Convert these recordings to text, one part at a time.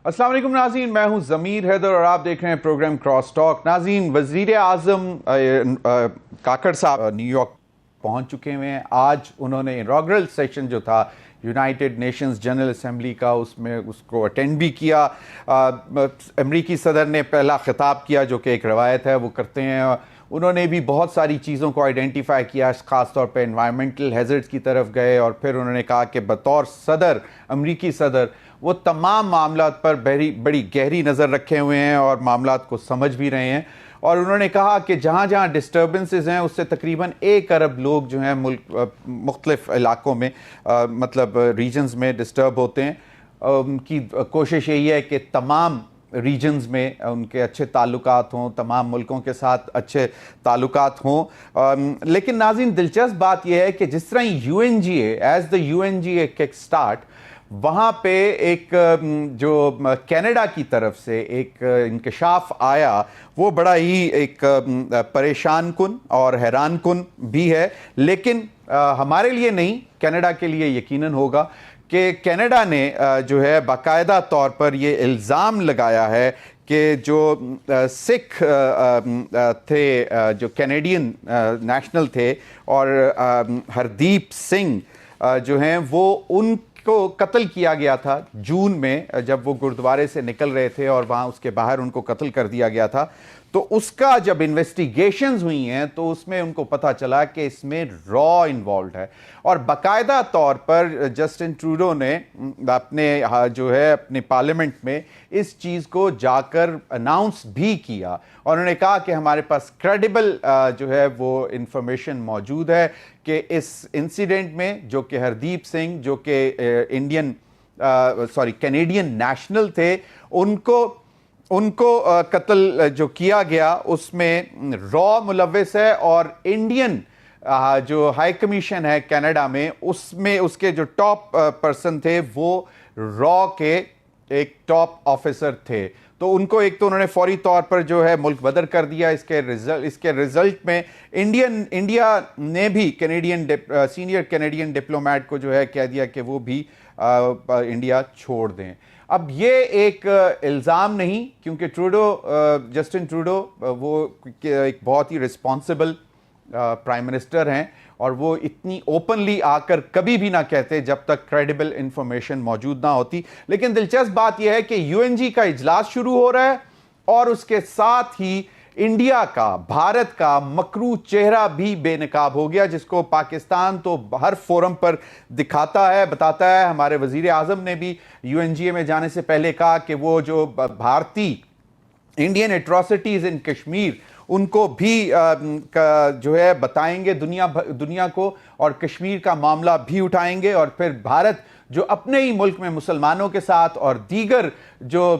السلام علیکم ناظرین، میں ہوں ضمیر حیدر اور آپ دیکھ رہے ہیں پروگرام کراس ٹاک۔ ناظرین، وزیر اعظم کاکڑ صاحب نیو یارک پہنچ چکے ہوئے ہیں۔ آج انہوں نے انوگرل سیشن جو تھا یونائٹڈ نیشنز جنرل اسمبلی کا، اس کو اٹینڈ بھی کیا۔ امریکی صدر نے پہلا خطاب کیا جو کہ ایک روایت ہے وہ کرتے ہیں۔ انہوں نے بھی بہت ساری چیزوں کو آئیڈینٹیفائی کیا، خاص طور پہ انوائرمنٹل ہیزرڈز کی طرف گئے، اور پھر انہوں نے کہا کہ بطور صدر، امریکی صدر، وہ تمام معاملات پر بڑی گہری نظر رکھے ہوئے ہیں اور معاملات کو سمجھ بھی رہے ہیں۔ اور انہوں نے کہا کہ جہاں جہاں ڈسٹربنسز ہیں اس سے تقریباً 1 ارب لوگ جو ہیں ملک مختلف علاقوں میں مطلب ریجنز میں ڈسٹرب ہوتے ہیں۔ ان کی کوشش یہی ہے کہ تمام ریجنز میں ان کے اچھے تعلقات ہوں، تمام ملکوں کے ساتھ اچھے تعلقات ہوں۔ لیکن ناظرین، دلچسپ بات یہ ہے کہ جس طرح U N G A as the U N G A kick start, وہاں پہ ایک جو کینیڈا کی طرف سے ایک انکشاف آیا، وہ بڑا ہی ایک پریشان کن اور حیران کن بھی ہے، لیکن ہمارے لیے نہیں، کینیڈا کے لیے یقیناً ہوگا کہ کینیڈا نے جو ہے باقاعدہ طور پر یہ الزام لگایا ہے کہ جو سکھ تھے، جو کینیڈین نیشنل تھے، اور ہردیپ سنگھ جو ہیں، وہ ان کو قتل کیا گیا تھا جون میں، جب وہ گردوارے سے نکل رہے تھے اور وہاں اس کے باہر ان کو قتل کر دیا گیا تھا۔ تو اس کا جب انویسٹیگیشنز ہوئی ہیں تو اس میں ان کو پتہ چلا کہ اس میں را انوالوڈ ہے، اور باقاعدہ طور پر جسٹن ٹروڈو نے اپنے پارلیمنٹ میں اس چیز کو جا کر اناؤنس بھی کیا، اور انہوں نے کہا کہ ہمارے پاس کریڈیبل جو ہے وہ انفارمیشن موجود ہے کہ اس انسیڈنٹ میں، جو کہ ہردیپ سنگھ جو کہ کینیڈین نیشنل تھے، ان کو قتل جو کیا اس میں را ملوث ہے، اور انڈین جو ہائی کمیشن ہے کینیڈا میں، اس کے جو ٹاپ پرسن تھے وہ را کے ایک ٹاپ آفیسر تھے۔ تو ان کو ایک تو انہوں نے فوری طور پر جو ہے ملک بدر کر دیا۔ اس کے رزلٹ میں انڈیا نے بھی سینئر کینیڈین ڈپلومیٹ کو جو ہے کہہ دیا کہ وہ بھی انڈیا چھوڑ دیں۔ اب یہ ایک الزام نہیں، کیونکہ جسٹن ٹروڈو وہ ایک بہت ہی رسپانسبل پرائم منسٹر ہیں، اور وہ اتنی اوپنلی آ کر کبھی بھی نہ کہتے جب تک کریڈیبل انفارمیشن موجود نہ ہوتی۔ لیکن دلچسپ بات یہ ہے کہ یو این جی کا اجلاس شروع ہو رہا ہے، اور اس کے ساتھ ہی انڈیا کا، بھارت کا مکروہ چہرہ بھی بے نقاب ہو گیا، جس کو پاکستان تو ہر فورم پر دکھاتا ہے، بتاتا ہے۔ ہمارے وزیر اعظم نے بھی یو این جی اے میں جانے سے پہلے کہا کہ وہ جو بھارتی انڈین ایٹراسٹیز ان کشمیر، ان کو بھی جو ہے بتائیں گے دنیا کو، اور کشمیر کا معاملہ بھی اٹھائیں گے، اور پھر بھارت جو اپنے ہی ملک میں مسلمانوں کے ساتھ اور دیگر جو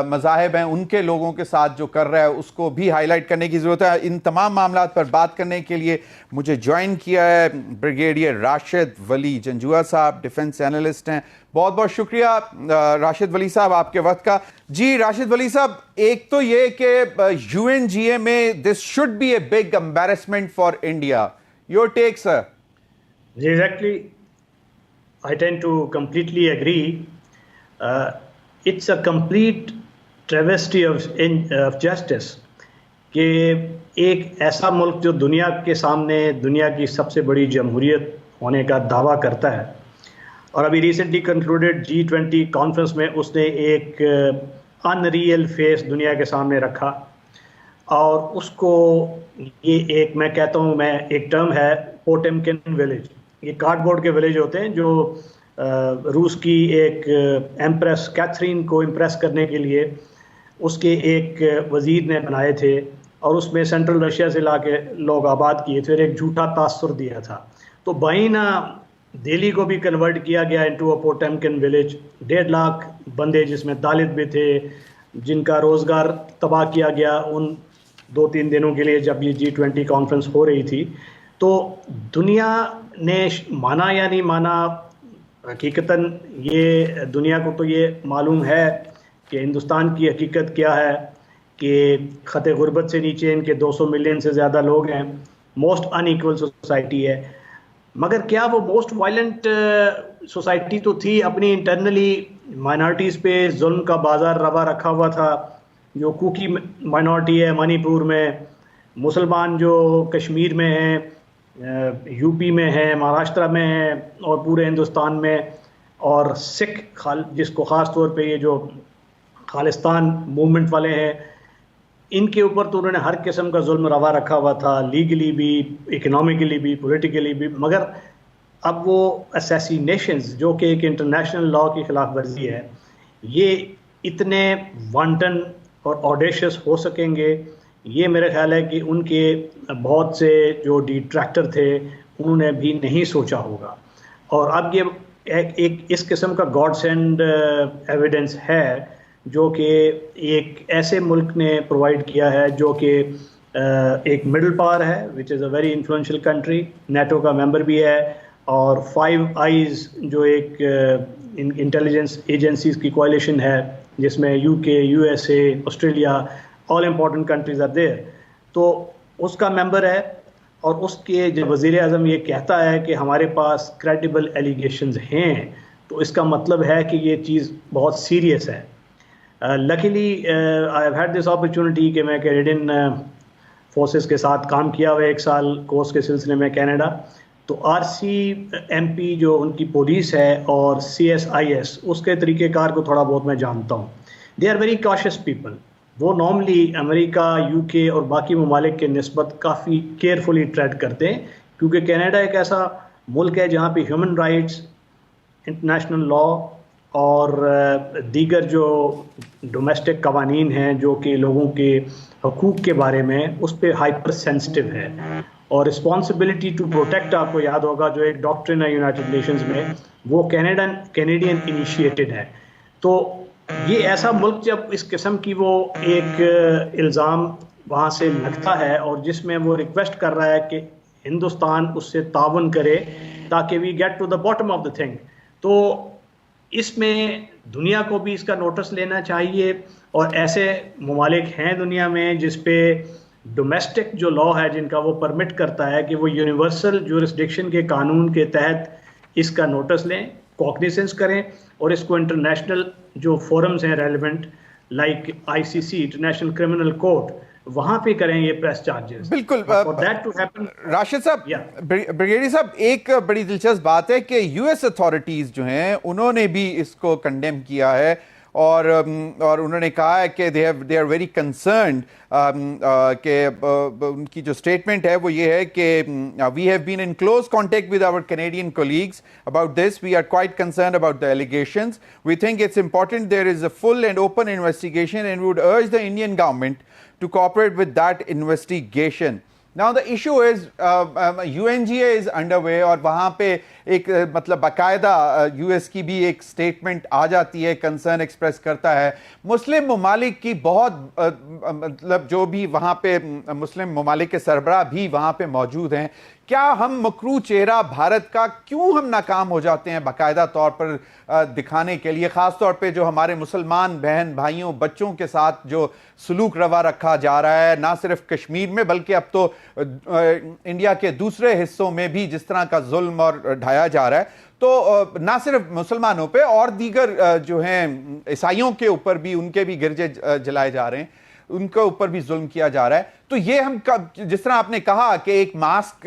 مذاہب ہیں ان کے لوگوں کے ساتھ جو کر رہا ہے، اس کو بھی ہائی لائٹ کرنے کی ضرورت ہے۔ ان تمام معاملات پر بات کرنے کے لیے مجھے جوائن کیا ہے بریگیڈیئر راشد ولی جنجوعہ صاحب، ڈیفنس اینالسٹ ہیں۔ بہت بہت شکریہ راشد ولی صاحب آپ کے وقت کا۔ جی راشد ولی صاحب، ایک تو یہ کہ یو این جی اے میں this should be a big embarrassment for India, your take sir? جی exactly, I tend to completely agree. It's a complete travesty of justice کہ ایک ایسا ملک جو دنیا کے سامنے دنیا کی سب سے بڑی جمہوریت ہونے کا دعویٰ کرتا ہے، اور ابھی ریسنٹلی کنکلوڈیڈ G20 کانفرنس میں اس نے ایک ان ریئل فیس دنیا کے سامنے رکھا، اور اس کو یہ ایک میں کہتا ہوں، ایک ٹرم ہے پوٹمکن ولیج۔ یہ کارڈ بورڈ کے ولیج ہوتے ہیں جو روس کی ایک ایمپریس کیتھرین کو امپریس کرنے کے لیے اس کے ایک وزیر نے بنائے تھے، اور اس میں سینٹرل رشیا سے لا کے لوگ آباد کیے تھے، اور ایک جھوٹا تاثر دیا تھا۔ تو بائنا دہلی کو بھی کنورٹ کیا گیا انٹو اے پوٹمکن ولیج، 1.5 لاکھ بندے جس میں دالت بھی تھے، جن کا روزگار تباہ کیا گیا ان 2-3 دنوں کے لیے جب یہ G20 کانفرنس ہو رہی تھی۔ تو دنیا نے مانا یا نہیں مانا، حقیقتاً یہ دنیا کو تو یہ معلوم ہے کہ ہندوستان کی حقیقت کیا ہے، کہ خط غربت سے نیچے ان کے 200 ملین سے زیادہ لوگ ہیں، موسٹ ان ایکول سوسائٹی ہے۔ مگر کیا وہ موسٹ وائلنٹ سوسائٹی تو تھی اپنی انٹرنلی مائنارٹیز پہ ظلم کا بازار روا رکھا ہوا تھا. جو کوکی مائنارٹی ہے منی پور میں, مسلمان جو کشمیر میں ہیں, یو پی میں ہیں, مہاراشٹرا میں ہیں, اور پورے ہندوستان میں, اور سکھ جس کو خاص طور پہ یہ جو خالستان موومنٹ والے ہیں, ان کے اوپر تو انہوں نے ہر قسم کا ظلم روا رکھا ہوا تھا, لیگلی بھی, اکنامکلی بھی, پولیٹیکلی بھی. مگر اب وہ اسیسینیشنز جو کہ ایک انٹرنیشنل لاء کی خلاف ورزی ہے, یہ اتنے وانٹن اور آڈیشس ہو سکیں گے, یہ میرے خیال ہے کہ ان کے بہت سے جو ڈیٹریکٹر تھے انہوں نے بھی نہیں سوچا ہوگا. اور اب یہ ایک اس قسم کا گاڈ سینڈ ایویڈنس ہے جو کہ ایک ایسے ملک نے پرووائڈ کیا ہے جو کہ ایک مڈل پاور ہے, which is a very influential country, NATO کا ممبر بھی ہے, اور 5 آئیز جو ایک انٹیلیجنس ایجنسیز کی کوائلیشن ہے جس میں U K, U S A, Australia, all important countries are there, تو اس کا ممبر ہے. اور اس کے جو وزیر اعظم یہ کہتا ہے کہ ہمارے پاس کریڈیبل ایلیگیشنز ہیں, تو اس کا مطلب ہے کہ یہ چیز بہت سیریس ہے. Luckily I have had this opportunity کہ میں کینیڈین فورسز کے ساتھ کام کیا ہوا 1 سال کورس کے سلسلے میں کینیڈا. تو RCMP جو ان کی پولیس ہے اور CSIS اس کے طریقہ کار کو تھوڑا بہت میں جانتا ہوں. They are very cautious people. وہ نارملی امریکہ, UK اور باقی ممالک کے نسبت کافی کیئرفلی ٹریڈ کرتے ہیں, کیونکہ کینیڈا ایک ایسا ملک ہے جہاں پہ ہیومن رائٹس, انٹرنیشنل لاء اور دیگر جو ڈومیسٹک قوانین ہیں جو کہ لوگوں کے حقوق کے بارے میں, اس پہ ہائپر سینسٹیو ہے. اور رسپانسبلٹی ٹو پروٹیکٹ, آپ کو یاد ہوگا جو ایک ڈاکٹرن ہے یونائٹڈ نیشنز میں, وہ کینیڈین انیشیٹڈ ہے. تو یہ ایسا ملک جب اس قسم کی وہ ایک الزام وہاں سے لگتا ہے, اور جس میں وہ ریکویسٹ کر رہا ہے کہ ہندوستان اس سے تعاون کرے تاکہ we get to the bottom of the thing, تو اس میں دنیا کو بھی اس کا نوٹس لینا چاہیے. اور ایسے ممالک ہیں دنیا میں جس پہ ڈومیسٹک جو لاء ہے جن کا وہ پرمٹ کرتا ہے کہ وہ یونیورسل جورسڈکشن کے قانون کے تحت اس کا نوٹس لیں, کوگنیسنس کریں, اور اس کو انٹرنیشنل جو فورمز ہیں relevant like ICC, international criminal court, وہاں پہ کریں یہ پریس چارجز. بالکل. راشد صاحب, بریگیڈیئر صاحب, ایک بڑی دلچسپ بات ہے کہ US اتھارٹیز جو ہیں انہوں نے بھی اس کو کنڈیم کیا ہے, اور انہوں نے کہا ہے کہ دے آر ویری کنسرنڈ, کہ ان کی جو اسٹیٹمنٹ ہے وہ یہ ہے کہ we have been in close contact with our Canadian colleagues about this, we are quite concerned about the allegations, we think it's important there is a full and open investigation and we would urge the Indian government to cooperate with that investigation. Now the issue is UNGA is underway, اور وہاں پہ ایک مطلب باقاعدہ US کی بھی ایک statement آ جاتی ہے, کنسرن ایکسپریس کرتا ہے. مسلم ممالک کی بہت مطلب جو بھی وہاں پہ مسلم ممالک کے سربراہ بھی وہاں پہ موجود ہیں. کیا ہم مکروہ چہرہ بھارت کا کیوں ہم ناکام ہو جاتے ہیں باقاعدہ طور پر دکھانے کے لیے, خاص طور پہ جو ہمارے مسلمان بہن بھائیوں بچوں کے ساتھ جو سلوک روا رکھا جا رہا ہے, نہ صرف کشمیر میں بلکہ اب تو انڈیا کے دوسرے حصوں میں بھی جس طرح کا ظلم اور ڈھایا جا رہا ہے, تو نہ صرف مسلمانوں پہ اور دیگر جو ہیں عیسائیوں کے اوپر بھی, ان کے بھی گرجے جلائے جا رہے ہیں, ان کے اوپر بھی ظلم کیا جا رہا ہے. تو یہ ہم جس طرح آپ نے کہا کہ ایک ماسک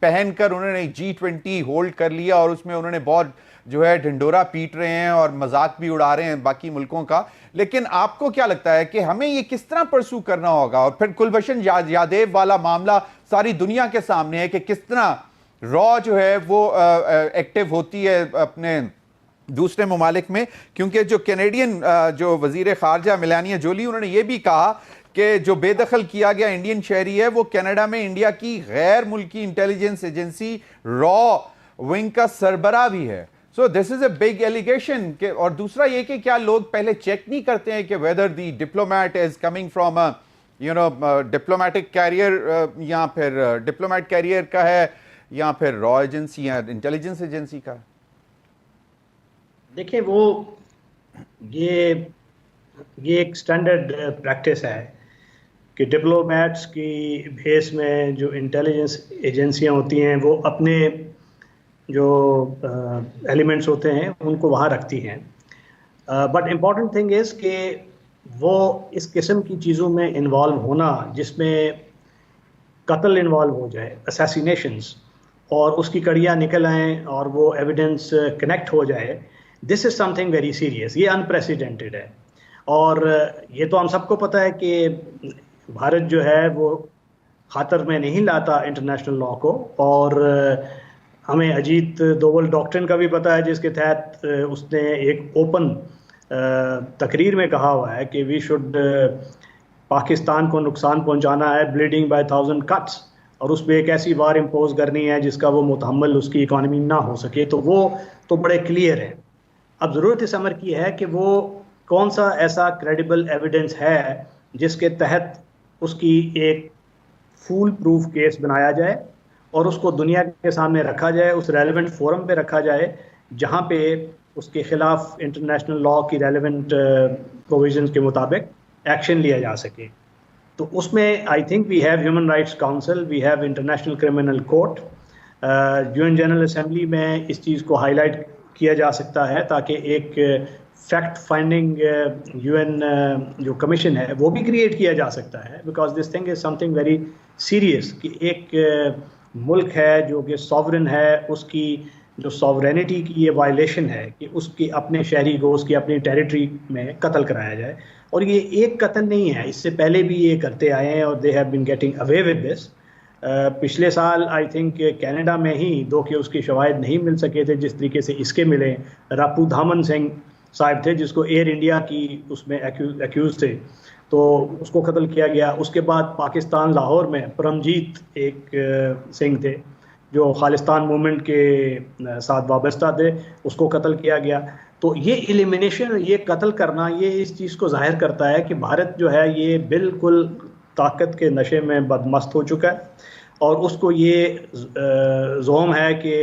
پہن کر انہوں نے G20 ہولڈ کر لیا اور اس میں انہوں نے بہت جو ہے ڈھنڈورا پیٹ رہے ہیں اور مذاق بھی اڑا رہے ہیں باقی ملکوں کا, لیکن آپ کو کیا لگتا ہے کہ ہمیں یہ کس طرح پرسو کرنا ہوگا؟ اور پھر کلبھشن یادیو والا معاملہ ساری دنیا کے سامنے ہے کہ کس طرح را جو ہے وہ ایکٹیو ہوتی ہے اپنے دوسرے ممالک میں, کیونکہ جو کینیڈین جو وزیر خارجہ میلانیا جولی, انہوں نے یہ بھی کہا کہ جو بے دخل کیا گیا انڈین شہری ہے وہ کینیڈا میں انڈیا کی غیر ملکی انٹیلیجنس ایجنسی را ونگ کا سربراہ بھی ہے. سو دس از اے بگ ایلیگیشن. اور دوسرا یہ کہ کیا لوگ پہلے چیک نہیں کرتے ہیں کہ whether the diplomat is coming from diplomatic career, یا پھر ڈپلومیٹ کیریئر کا ہے, یا پھر را ایجنسی یا انٹیلیجنس ایجنسی کا؟ دیکھیں, وہ یہ ایک سٹینڈرڈ پریکٹس ہے کہ ڈپلومیٹس کی بھیس میں جو انٹیلیجنس ایجنسیاں ہوتی ہیں وہ اپنے جو ایلیمنٹس ہوتے ہیں ان کو وہاں رکھتی ہیں. بٹ امپورٹنٹ تھنگ از کہ وہ اس قسم کی چیزوں میں انوالو ہونا جس میں قتل انوالو ہو جائے، اسیسینیشنز، اور اس کی کڑیاں نکل آئیں اور وہ ایویڈنس کنیکٹ ہو جائے، دس از سم تھنگ ویری سیریس. یہ انپریسیڈنٹڈ ہے. اور یہ تو ہم سب کو پتہ ہے کہ بھارت جو ہے وہ خاطر میں نہیں لاتا انٹرنیشنل لاء کو، اور ہمیں اجیت دوول ڈاکٹرن کا بھی پتہ ہے جس کے تحت اس نے ایک اوپن تقریر میں کہا ہوا ہے کہ وی شوڈ پاکستان کو نقصان پہنچانا ہے بلیڈنگ بائی 1000 کٹس، اور اس پہ ایک ایسی وار امپوز کرنی ہے جس کا وہ متحمل اس کی اکانومی نہ ہو سکے. تو وہ تو بڑے کلیئر ہے. اب ضرورت اس امر کی ہے کہ وہ کون سا ایسا کریڈیبل ایویڈنس ہے جس کے تحت اس کی ایک فول پروف کیس بنایا جائے اور اس کو دنیا کے سامنے رکھا جائے، اس ریلیونٹ فورم پہ رکھا جائے جہاں پہ اس کے خلاف انٹرنیشنل لاء کی ریلیونٹ پروویژنز کے مطابق ایکشن لیا جا سکے. تو اس میں I think we have human rights council, we have international criminal court, U N general assembly میں اس چیز کو ہائی لائٹ کیا جا سکتا ہے تاکہ ایک فیکٹ فائنڈنگ یو این جو کمیشن ہے وہ بھی کریٹ کیا جا سکتا ہے، because this thing is some thing very serious کہ ایک ملک ہے جو کہ ساورن ہے، اس کی جو ساورینٹی کی یہ وائلیشن ہے کہ اس کی اپنے شہری کو اس کی اپنی ٹیریٹری میں قتل کرایا جائے. اور یہ ایک قتل نہیں ہے، اس سے پہلے بھی یہ کرتے آئے ہیں اور they have been getting away with this. پچھلے سال آئی تھنک کینیڈا میں ہی دو کہ اس کے شواہد نہیں مل سکے تھے جس طریقے سے اس کے ملے. راپو دھامن سنگھ صاحب تھے جس کو ایئر انڈیا کی اس میں ایکیوز تھے، تو اس کو قتل کیا گیا. اس کے بعد پاکستان لاہور میں پرمجیت ایک سنگھ تھے جو خالستان موومنٹ کے ساتھ وابستہ تھے، اس کو قتل کیا گیا. تو یہ ایلیمینیشن، یہ قتل کرنا، یہ اس چیز کو ظاہر کرتا ہے کہ بھارت جو ہے یہ بالکل طاقت کے نشے میں بدمست ہو چکا ہے، اور اس کو یہ زوم ہے کہ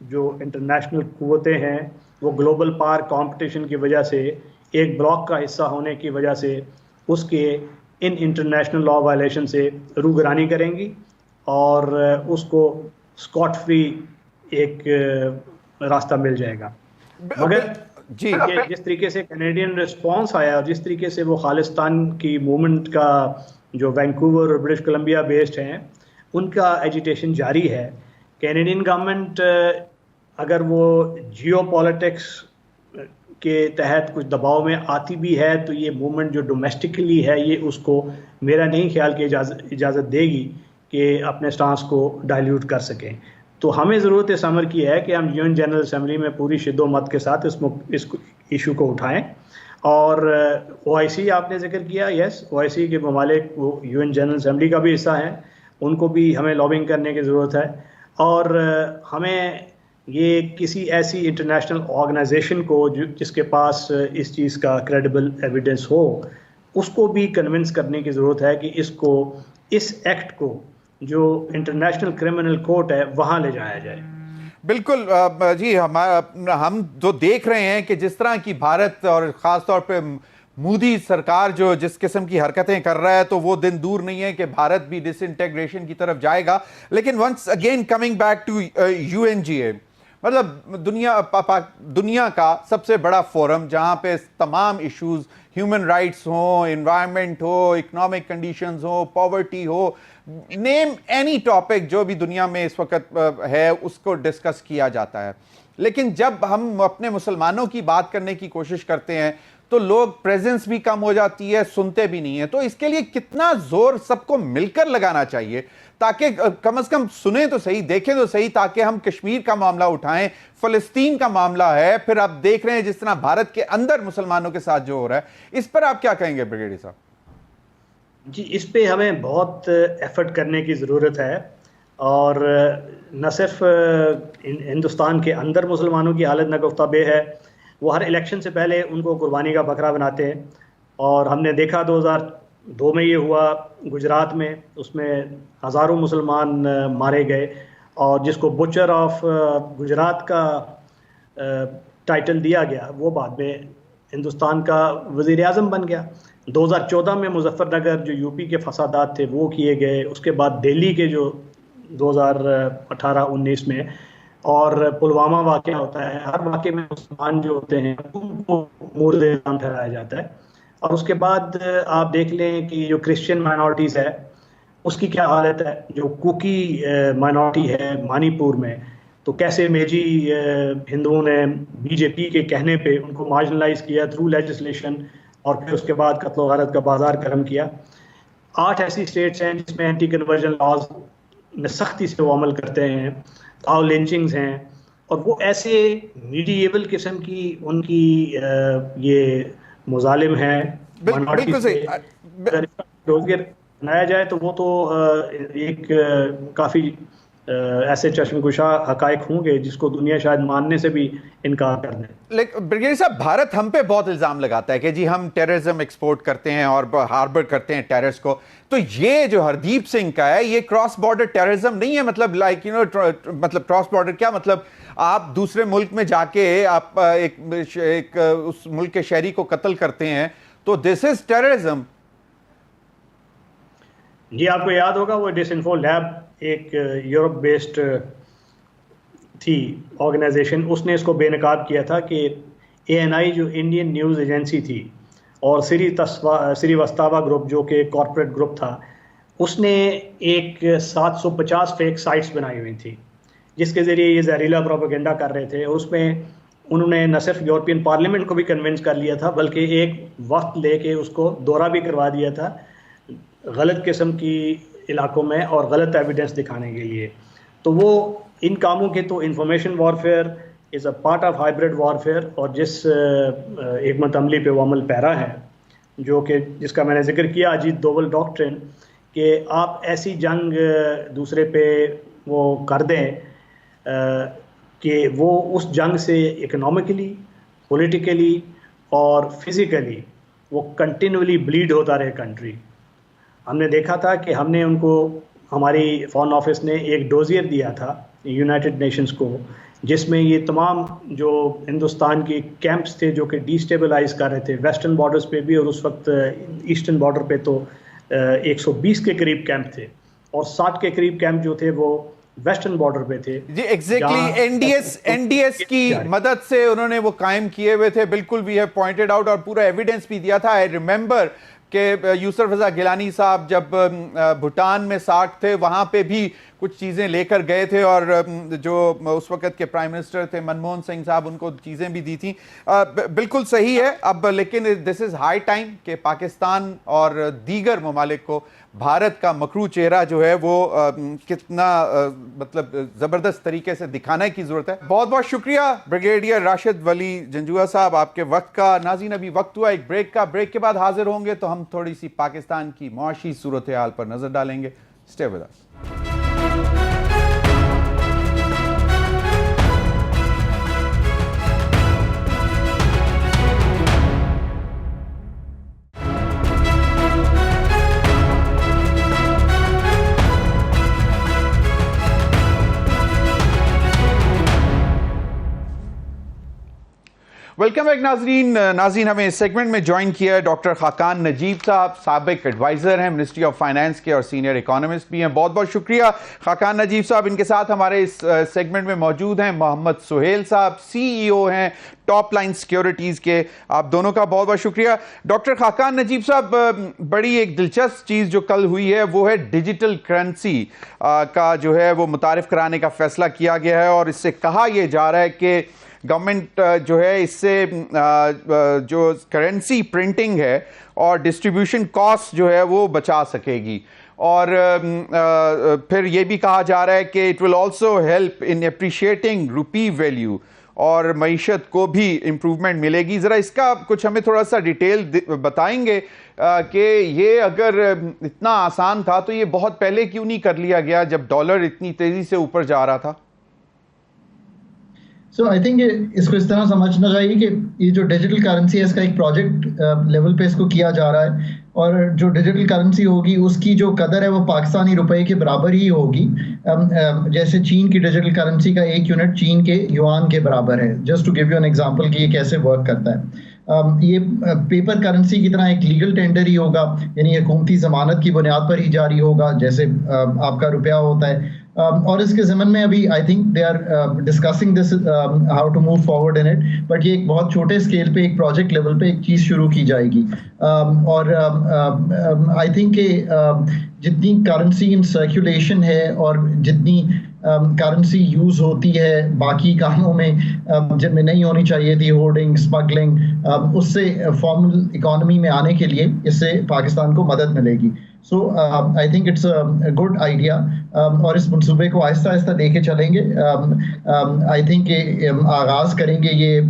جو انٹرنیشنل قوتیں ہیں وہ گلوبل پاور کمپٹیشن کی وجہ سے، ایک بلاک کا حصہ ہونے کی وجہ سے اس کے ان انٹرنیشنل لاء وائلیشن سے روگرانی کریں گی اور اس کو اسکاٹ فری ایک راستہ مل جائے گا. مگر جی جس طریقے سے کینیڈین رسپانس آیا اور جس طریقے سے وہ خالستان کی موومنٹ کا جو وینکوور اور برٹش کولمبیا بیسڈ ہیں ان کا ایجیٹیشن جاری ہے. کینیڈین گورنمنٹ اگر وہ جیو پالیٹکس کے تحت کچھ دباؤ میں آتی بھی ہے تو یہ موومنٹ جو ڈومیسٹکلی ہے یہ اس کو میرا نہیں خیال کہ اجازت دے گی کہ اپنے سٹانس کو ڈائلیوٹ کر سکیں. تو ہمیں ضرورت اس امر کی ہے کہ ہم یو این جنرل اسمبلی میں پوری شد و مت کے ساتھ اس ایشو کو اٹھائیں. اور او آئی سی آپ نے ذکر کیا، یس، او آئی سی کے ممالک وہ یو این جنرل اسمبلی کا بھی حصہ ہیں، ان کو بھی ہمیں لابنگ کرنے کی ضرورت ہے. اور ہمیں یہ کسی ایسی انٹرنیشنل آرگنائزیشن کو جس کے پاس اس چیز کا کریڈیبل ایویڈنس ہو، اس کو بھی کنونس کرنے کی ضرورت ہے کہ اس ایکٹ کو جو انٹرنیشنل کرمنل کورٹ ہے وہاں لے جایا جائے. بالکل جی، ہم جو دیکھ رہے ہیں کہ جس طرح کی بھارت اور خاص طور پہ مودی سرکار جو جس قسم کی حرکتیں کر رہا ہے، تو وہ دن دور نہیں ہے کہ بھارت بھی ڈس انٹیگریشن کی طرف جائے گا. لیکن once again coming back to U N G A, مطلب دنیا کا سب سے بڑا فورم جہاں پہ تمام ایشوز، ہیومن رائٹس ہوں، انوائرمنٹ ہو، اکنامک کنڈیشنز ہو، پاورٹی ہو، نیم اینی ٹاپک جو بھی دنیا میں اس وقت ہے اس کو ڈسکس کیا جاتا ہے. لیکن جب ہم اپنے مسلمانوں کی بات کرنے کی کوشش کرتے ہیں تو لوگ پریزنس بھی کم ہو جاتی ہے، سنتے بھی نہیں ہیں. تو اس کے لیے کتنا زور سب کو مل کر لگانا چاہیے تاکہ کم از کم سنیں تو صحیح، دیکھیں تو صحیح، تاکہ ہم کشمیر کا معاملہ اٹھائیں، فلسطین کا معاملہ ہے، پھر آپ دیکھ رہے ہیں جس طرح بھارت کے اندر مسلمانوں کے ساتھ جو ہو رہا ہے، اس پر آپ کیا کہیں گے بریگیڈیئر صاحب؟ جی، اس پہ ہمیں بہت ایفرٹ کرنے کی ضرورت ہے، اور نہ صرف ہندوستان کے اندر مسلمانوں کی حالت ناگفتہ بے ہے، وہ ہر الیکشن سے پہلے ان کو قربانی کا بکرا بناتے ہیں. اور ہم نے دیکھا 2002 میں یہ ہوا گجرات میں، اس میں ہزاروں مسلمان مارے گئے، اور جس کو بچر آف گجرات کا ٹائٹل دیا گیا وہ بعد میں ہندوستان کا وزیر اعظم بن گیا. 2014 میں مظفر نگر جو یو پی کے فسادات تھے وہ کیے گئے. اس کے بعد دہلی کے جو 2018-19 میں اور پلوامہ واقعہ ہوتا ہے، ہر واقعے میں مسلمان جو ہوتے ہیں ان کو مورد الزام ٹھہرایا جاتا ہے. اور اس کے بعد آپ دیکھ لیں کہ جو کرسچن مائنورٹیز ہے اس کی کیا حالت ہے. جو کوکی مائنورٹی ہے منی پور میں، تو کیسے میجی ہندوؤں نے بی جے پی کے کہنے پہ ان کو مارجنلائز کیا تھرو لیجسلیشن، اور پھر اس کے بعد قتل و غارت کا بازار گرم کیا. 8 ایسی اسٹیٹس ہیں جس میں اینٹی کنورژن لاز میں سختی سے وہ عمل کرتے ہیں. کاؤ لنچنگز ہیں، اور وہ ایسے میڈیول قسم کی ان کی یہ مظالم ہیں بالکل صحیح. ڈوگر بنایا جائے تو وہ تو ایک کافی ایسے چشم کشا حقائق ہوں گے جس کو دنیا شاید ماننے سے بھی انکار کر دیں. لیکن برگیڈیئر صاحب، بھارت ہم پہ بہت الزام لگاتا ہے کہ جی ہم ٹیررزم ایکسپورٹ کرتے ہیں اور ہاربر کرتے ہیں ٹیررس کو. تو یہ جو ہردیپ سنگھ کا ہے یہ کراس بارڈر ٹیررزم نہیں ہے؟ مطلب لائک مطلب کراس بارڈر کیا مطلب؟ آپ دوسرے ملک میں جا کے آپ ایک اس ملک کے شہری کو قتل کرتے ہیں تو دس از ٹیررزم. جی آپ کو یاد ہوگا وہ ڈس انفو لیب ایک یورپ بیسڈ تھی آرگنائزیشن، اس نے اس کو بے نقاب کیا تھا کہ ANI جو انڈین نیوز ایجنسی تھی اور سری وستاوا گروپ جو کہ کارپوریٹ گروپ تھا، اس نے ایک 750 فیک سائٹس بنائی ہوئی تھی جس کے ذریعے یہ زہریلا پروپیگنڈا کر رہے تھے. اور اس میں انہوں نے نہ صرف یورپین پارلیمنٹ کو بھی کنونس کر لیا تھا بلکہ ایک وقت لے کے اس کو دورہ بھی کروا دیا تھا غلط قسم کی علاقوں میں اور غلط ایویڈنس دکھانے کے لیے. تو وہ ان کاموں کے تو information warfare is a part of hybrid warfare, اور جس حکمت عملی پہ وہ عمل پیرا ہے جو کہ جس کا میں نے ذکر کیا اجیت دوول ڈاکٹرن، کہ آپ ایسی جنگ دوسرے پہ وہ کر دیں کہ وہ اس جنگ سے اکنامکلی، پولیٹیکلی اور فزیکلی وہ کنٹینیولی بلیڈ ہوتا رہے کنٹری. ہم نے دیکھا تھا کہ ہم نے ان کو، ہماری فارن آفس نے ایک ڈوزیئر دیا تھا یونائٹڈ نیشنز کو جس میں یہ تمام جو ہندوستان کے کیمپس تھے جو کہ ڈیسٹیبلائز کر رہے تھے ویسٹرن بارڈرز پہ بھی، اور اس وقت ایسٹرن بارڈر پہ تو 120 کے قریب کیمپ تھے اور 60 کے قریب کیمپ جو تھے وہ ویسٹرن بارڈر پہ تھے. جی ایگزیکٹلی این ڈی ایس کی مدد سے انہوں نے وہ قائم کیے ہوئے تھے. بالکل وی ہیو پوائنٹڈ آؤٹ اور پورا ایویڈنس بھی دیا تھا. آئی ریمبر کہ یوسف رضا گیلانی صاحب جب بھوٹان میں ساٹھ تھے وہاں پہ بھی کچھ چیزیں لے کر گئے تھے، اور جو اس وقت کے پرائم منسٹر تھے منموہن سنگھ صاحب ان کو چیزیں بھی دی تھیں. بالکل صحیح ہے. اب لیکن دس از ہائی ٹائم کہ پاکستان اور دیگر ممالک کو بھارت کا مکروہ چہرہ جو ہے وہ کتنا مطلب زبردست طریقے سے دکھانے کی ضرورت ہے. بہت بہت شکریہ بریگیڈیئر راشد ولی جنجوعہ صاحب آپ کے وقت کا. ناظرین ابھی وقت ہوا ایک بریک کا. بریک کے بعد حاضر ہوں گے تو ہم تھوڑی سی پاکستان کی معاشی صورتحال پر نظر ڈالیں گے. Stay with us. Welcome back ناظرین ہمیں اس سیگمنٹ میں جوائن کیا ہے ڈاکٹر خاقان نجیب صاحب، سابق ایڈوائزر ہیں منسٹری آف فائنانس کے اور سینئر اکانومسٹ بھی ہیں. بہت بہت شکریہ خاقان نجیب صاحب. ان کے ساتھ ہمارے اس سیگمنٹ میں موجود ہیں محمد سہیل صاحب، CEO ہیں ٹاپ لائن سیکیورٹیز کے. آپ دونوں کا بہت بہت شکریہ. ڈاکٹر خاقان نجیب صاحب، بڑی ایک دلچسپ چیز جو کل ہوئی ہے وہ ہے ڈیجیٹل کرنسی کا جو ہے وہ متعارف کرانے کا فیصلہ کیا گیا ہے، اور اس سے کہا یہ جا رہا ہے کہ گورنمنٹ جو ہے اس سے جو کرنسی پرنٹنگ ہے اور ڈسٹریبیوشن کاسٹ جو ہے وہ بچا سکے گی. اور پھر یہ بھی کہا جا رہا ہے کہ it will also help in appreciating rupee value, اور معیشت کو بھی امپروومنٹ ملے گی. ذرا اس کا کچھ ہمیں تھوڑا سا ڈیٹیل بتائیں گے کہ یہ اگر اتنا آسان تھا تو یہ بہت پہلے کیوں نہیں کر لیا گیا جب ڈالر اتنی تیزی سے اوپر جا رہا تھا؟ سو آئی تھنک اس کو اس طرح سمجھنا چاہیے کہ یہ جو ڈیجیٹل کرنسی ہے اس کا ایک پروجیکٹ لیول پہ اس کو کیا جا رہا ہے، اور جو ڈیجیٹل کرنسی ہوگی اس کی جو قدر ہے وہ پاکستانی روپے کے برابر ہی ہوگی. جیسے چین کی ڈیجیٹل کرنسی کا 1 یونٹ چین کے یوان کے برابر ہے. Just to give you an example کہ یہ کیسے ورک کرتا ہے. یہ پیپر کرنسی کی طرح ایک لیگل ٹینڈر ہی ہوگا، یعنی حکومتی ضمانت کی بنیاد پر ہی جاری ہوگا جیسے آپ کا روپیہ ہوتا ہے. اور اس کے ضمن میں ابھی I think they are discussing this how to move forward in it, but یہ ایک بہت چھوٹے اسکیل پہ ایک پروجیکٹ لیول پہ ایک چیز شروع کی جائے گی. اور آئی تھنک کہ جتنی کرنسی ان سرکولیشن ہے اور جتنی کرنسی یوز ہوتی ہے باقی کاموں میں جن میں نہیں ہونی چاہیے تھی, ہورڈنگ, اسمگلنگ, اس سے فارمل اکانومی میں آنے کے لیے اس سے پاکستان کو مدد ملے گی. So I think it's a good idea, اور اس منصوبے کو آہستہ آہستہ لے کے چلیں گے. آئی تھنک کہ آغاز کریں گے یہ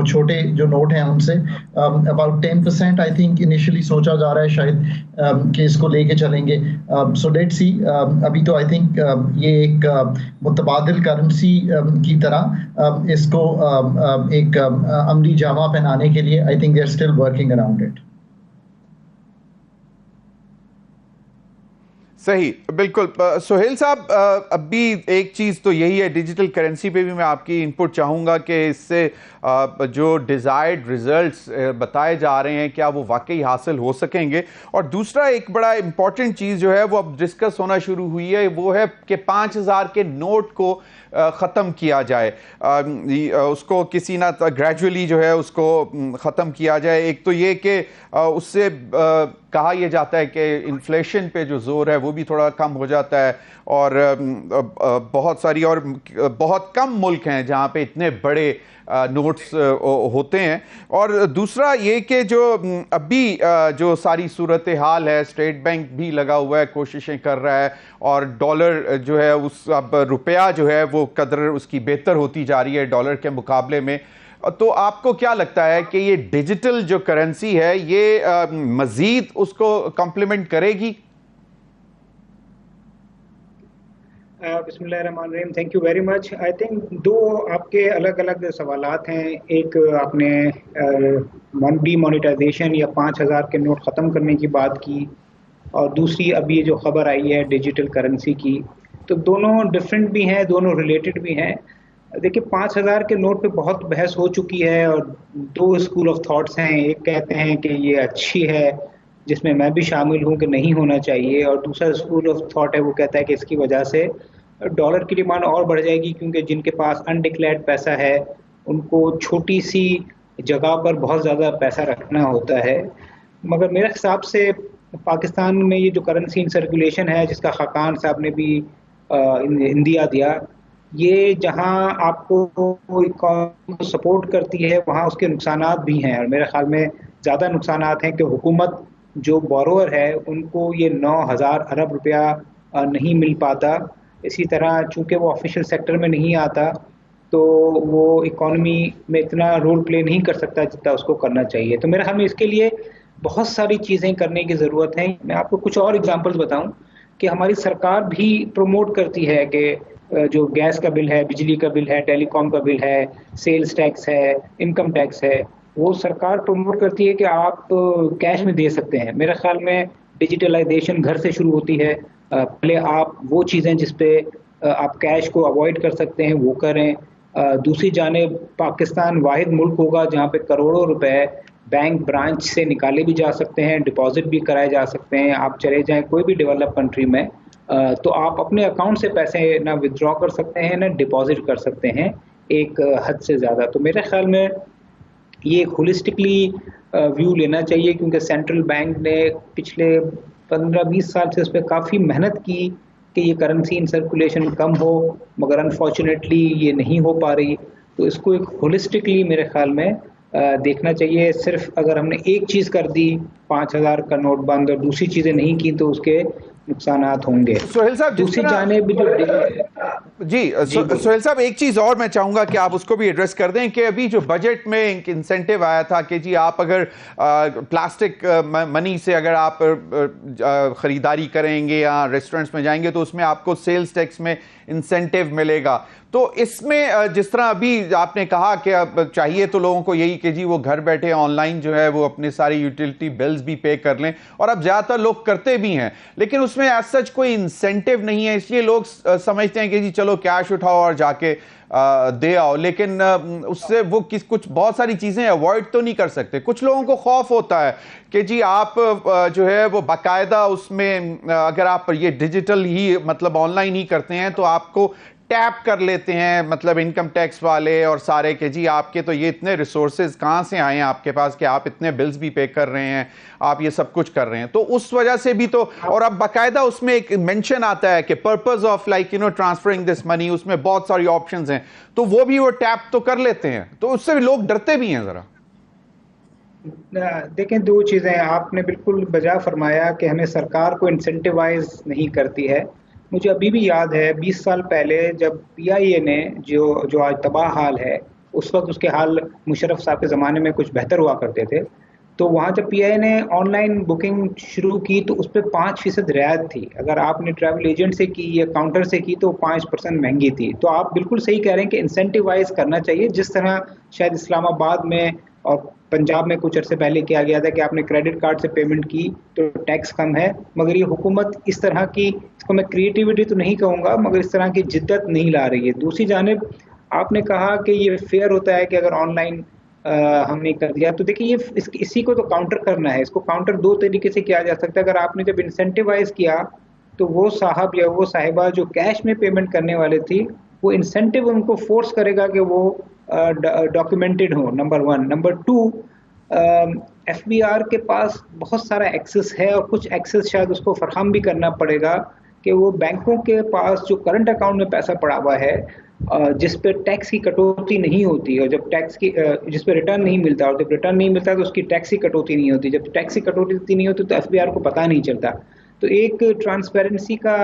چھوٹے جو نوٹ ہیں ان سے اباؤٹ 10% آئی تھنک انیشلی سوچا جا رہا ہے شاید کہ اس کو لے کے چلیں گے. سو لیٹ سی, ابھی تو آئی تھنک یہ ایک متبادل کرنسی کی طرح اس کو ایک عملی جامہ پہنانے کے لیے I think they are still working around it. صحیح, بالکل. سہیل صاحب, ابھی ایک چیز تو یہی ہے, ڈیجیٹل کرنسی پہ بھی میں آپ کی انپٹ چاہوں گا کہ اس سے جو ڈیزائرڈ ریزلٹس بتائے جا رہے ہیں کیا وہ واقعی حاصل ہو سکیں گے. اور دوسرا ایک بڑا امپورٹنٹ چیز جو ہے وہ اب ڈسکس ہونا شروع ہوئی ہے, وہ ہے کہ 5,000 کے نوٹ کو ختم کیا جائے, اس کو کسی نہ گریجولی جو ہے اس کو ختم کیا جائے. ایک تو یہ کہ اس سے کہا یہ جاتا ہے کہ انفلیشن پہ جو زور ہے وہ بھی تھوڑا کم ہو جاتا ہے, اور بہت ساری اور بہت کم ملک ہیں جہاں پہ اتنے بڑے نوٹس ہوتے ہیں. اور دوسرا یہ کہ جو ابھی جو ساری صورتحال ہے, اسٹیٹ بینک بھی لگا ہوا ہے, کوششیں کر رہا ہے, اور ڈالر جو ہے اس اب روپیہ جو ہے وہ قدر اس کی بہتر ہوتی جا رہی ہے ڈالر کے مقابلے میں. تو آپ کو کیا لگتا ہے کہ یہ ڈیجیٹل جو کرنسی ہے یہ مزید اس کو کمپلیمنٹ کرے گی؟ بسم اللہ الرحمن الرحیم, thank you very much. I think دو آپ کے الگ الگ سوالات ہیں. ایک آپ نے ڈی مانیٹائزیشن یا 5,000 کے نوٹ ختم کرنے کی بات کی, اور دوسری ابھی جو خبر آئی ہے ڈیجیٹل کرنسی کی. تو دونوں ڈفرینٹ بھی ہیں, دونوں ریلیٹڈ بھی ہیں. دیکھیے 5,000 کے نوٹ پہ بہت بحث ہو چکی ہے, اور دو اسکول آف تھاٹس ہیں. ایک کہتے ہیں کہ یہ اچھی ہے, جس میں بھی شامل ہوں کہ نہیں ہونا چاہیے, اور دوسرا اسکول آف تھاٹ ہے وہ کہتا ہے کہ اس کی وجہ سے ڈالر کی ڈیمانڈ اور بڑھ جائے گی, کیونکہ جن کے پاس انڈکلیئرڈ پیسہ ہے ان کو چھوٹی سی جگہ پر بہت زیادہ پیسہ رکھنا ہوتا ہے. مگر میرے حساب سے پاکستان میں یہ جو کرنسی ان سرکولیشن ہے, جس کا خاقان صاحب نے بھی ہندیہ دیا, یہ جہاں آپ کو سپورٹ کرتی ہے وہاں اس کے نقصانات بھی ہیں, اور میرے خیال میں زیادہ نقصانات ہیں کہ حکومت جو بورور ہے ان کو یہ 9,000 ارب روپیہ نہیں مل پاتا. اسی طرح چونکہ وہ آفیشیل سیکٹر میں نہیں آتا تو وہ اکانومی میں اتنا رول پلے نہیں کر سکتا جتنا اس کو کرنا چاہیے. تو میرے خیال میں اس کے لیے بہت ساری چیزیں کرنے کی ضرورت ہے. میں آپ کو کچھ اور اگزامپلس بتاؤں کہ ہماری سرکار بھی پروموٹ کرتی ہے کہ جو گیس کا بل ہے, بجلی کا بل ہے, ٹیلی کام کا بل ہے, سیلز ٹیکس ہے, انکم ٹیکس ہے, وہ سرکار پروموٹ کرتی ہے کہ آپ کیش میں دے سکتے ہیں. میرے خیال میں ڈیجیٹلائزیشن گھر سے شروع ہوتی ہے. پہلے آپ وہ چیزیں جس پہ آپ کیش کو اوائڈ کر سکتے ہیں وہ کریں. دوسری جانب پاکستان واحد ملک ہوگا جہاں پہ کروڑوں روپے بینک برانچ سے نکالے بھی جا سکتے ہیں, ڈپازٹ بھی کرائے جا سکتے ہیں. آپ چلے جائیں کوئی بھی ڈیولپ کنٹری میں تو آپ اپنے اکاؤنٹ سے پیسے نہ ودرا کر سکتے ہیں نہ ڈپازٹ کر سکتے ہیں ایک حد سے زیادہ. تو میرے خیال میں یہ ایک ہولسٹکلی ویو لینا چاہیے, کیونکہ سینٹرل بینک نے پچھلے 15-20 سال سے اس پہ کافی محنت کی کہ یہ کرنسی ان سرکولیشن کم ہو, مگر انفارچونیٹلی یہ نہیں ہو پا رہی. تو اس کو ایک ہولسٹکلی میرے خیال میں دیکھنا چاہیے. صرف اگر ہم نے ایک چیز کر دی 5,000 کا نوٹ بند اور دوسری چیزیں نہیں کی تو اس کے نقصانات ہوں گے. سہیل صاحب دوسری جانب جی سہیل صاحب ایک چیز اور میں چاہوں گا کہ آپ اس کو بھی ایڈریس کر دیں کہ ابھی جو بجٹ میں ایک انسینٹیو آیا تھا کہ جی آپ اگر پلاسٹک منی سے اگر آپ خریداری کریں گے یا ریسٹورنٹس میں جائیں گے تو اس میں آپ کو سیلز ٹیکس میں انسینٹیو ملے گا. تو اس میں جس طرح ابھی آپ نے کہا کہ اب چاہیے تو لوگوں کو یہی کہ جی وہ گھر بیٹھے آن لائن جو ہے وہ اپنے ساری یوٹیلٹی بلز بھی پے کر لیں, اور اب زیادہ تر لوگ کرتے بھی ہیں, لیکن اس میں ایز سچ کوئی انسینٹیو نہیں ہے, اس لیے لوگ سمجھتے ہیں کہ جی چلو کیش اٹھاؤ اور جا کے دے آؤ, لیکن اس سے وہ کچھ بہت ساری چیزیں اوائڈ تو نہیں کر سکتے. کچھ لوگوں کو خوف ہوتا ہے کہ جی آپ جو ہے وہ باقاعدہ اس میں اگر آپ یہ ڈیجیٹل ہی مطلب آن لائن ہی کرتے ہیں تو آپ کو ٹیپ کر لیتے ہیں مطلب انکم ٹیکس والے اور سارے کہ جی آپ کے تو یہ اتنے ریسورسز کہاں سے آئے ہیں آپ کے پاس کہ آپ اتنے بلز بھی پے کر رہے ہیں, آپ یہ سب کچھ کر رہے ہیں. تو اس وجہ سے بھی تو, اور اب باقاعدہ اس میں ایک مینشن آتا ہے کہ پرپز آف لائک ٹرانسفرنگ دس منی, اس میں بہت ساری آپشنز ہیں, تو وہ بھی وہ ٹیپ تو کر لیتے ہیں, تو اس سے لوگ ڈرتے بھی ہیں ذرا. دیکھیں دو چیزیں, آپ نے بالکل بجا فرمایا کہ ہمیں سرکار کو انسینٹیوائز نہیں کرتی ہے. مجھے ابھی بھی یاد ہے 20 سال پہلے جب پی آئی اے نے جو آج تباہ حال ہے, اس وقت اس کے حال مشرف صاحب کے زمانے میں کچھ بہتر ہوا کرتے تھے, تو وہاں جب پی آئی اے نے آن لائن بکنگ شروع کی تو اس پہ 5% رعایت تھی. اگر آپ نے ٹریول ایجنٹ سے کی یا کاؤنٹر سے کی تو 5% مہنگی تھی. تو آپ بالکل صحیح کہہ رہے ہیں کہ انسینٹیوائز کرنا چاہیے, جس طرح شاید اسلام آباد میں اور پنجاب میں کچھ عرصے پہلے کیا گیا تھا کہ آپ نے کریڈٹ کارڈ سے پیمنٹ کی تو ٹیکس کم ہے. مگر یہ حکومت اس طرح کی, اس کو میں کریٹیوٹی تو نہیں کہوں گا, مگر اس طرح کی جدت نہیں لا رہی ہے. دوسری جانب آپ نے کہا کہ یہ فیئر ہوتا ہے کہ اگر آن لائن ہم نے کر دیا, تو دیکھیے یہ اسی کو تو کاؤنٹر کرنا ہے. اس کو کاؤنٹر دو طریقے سے کیا جا سکتا ہے. اگر آپ نے جب انسینٹیوائز کیا تو وہ صاحب یا وہ صاحبہ جو کیش میں پیمنٹ کرنے والے تھی, وہ انسینٹیو ان کو فورس کرے گا کہ وہ ڈاکیومنٹڈ ہو, number 1. Number 2, F B R کے پاس بہت سارا ایکسس ہے, اور کچھ ایکسس شاید اس کو فراہم بھی کرنا پڑے گا کہ وہ بینکوں کے پاس جو کرنٹ اکاؤنٹ میں پیسہ پڑا ہوا ہے جس پہ ٹیکس کی کٹوتی نہیں ہوتی, اور جب ٹیکس کی جس پہ ریٹرن نہیں ملتا, اور جب ریٹرن نہیں ملتا تو اس کی ٹیکس کی کٹوتی نہیں ہوتی. جب ٹیکس کی کٹوتی نہیں ہوتی تو ایف بی آر کو پتہ نہیں چلتا. تو ایک ٹرانسپیرنسی کا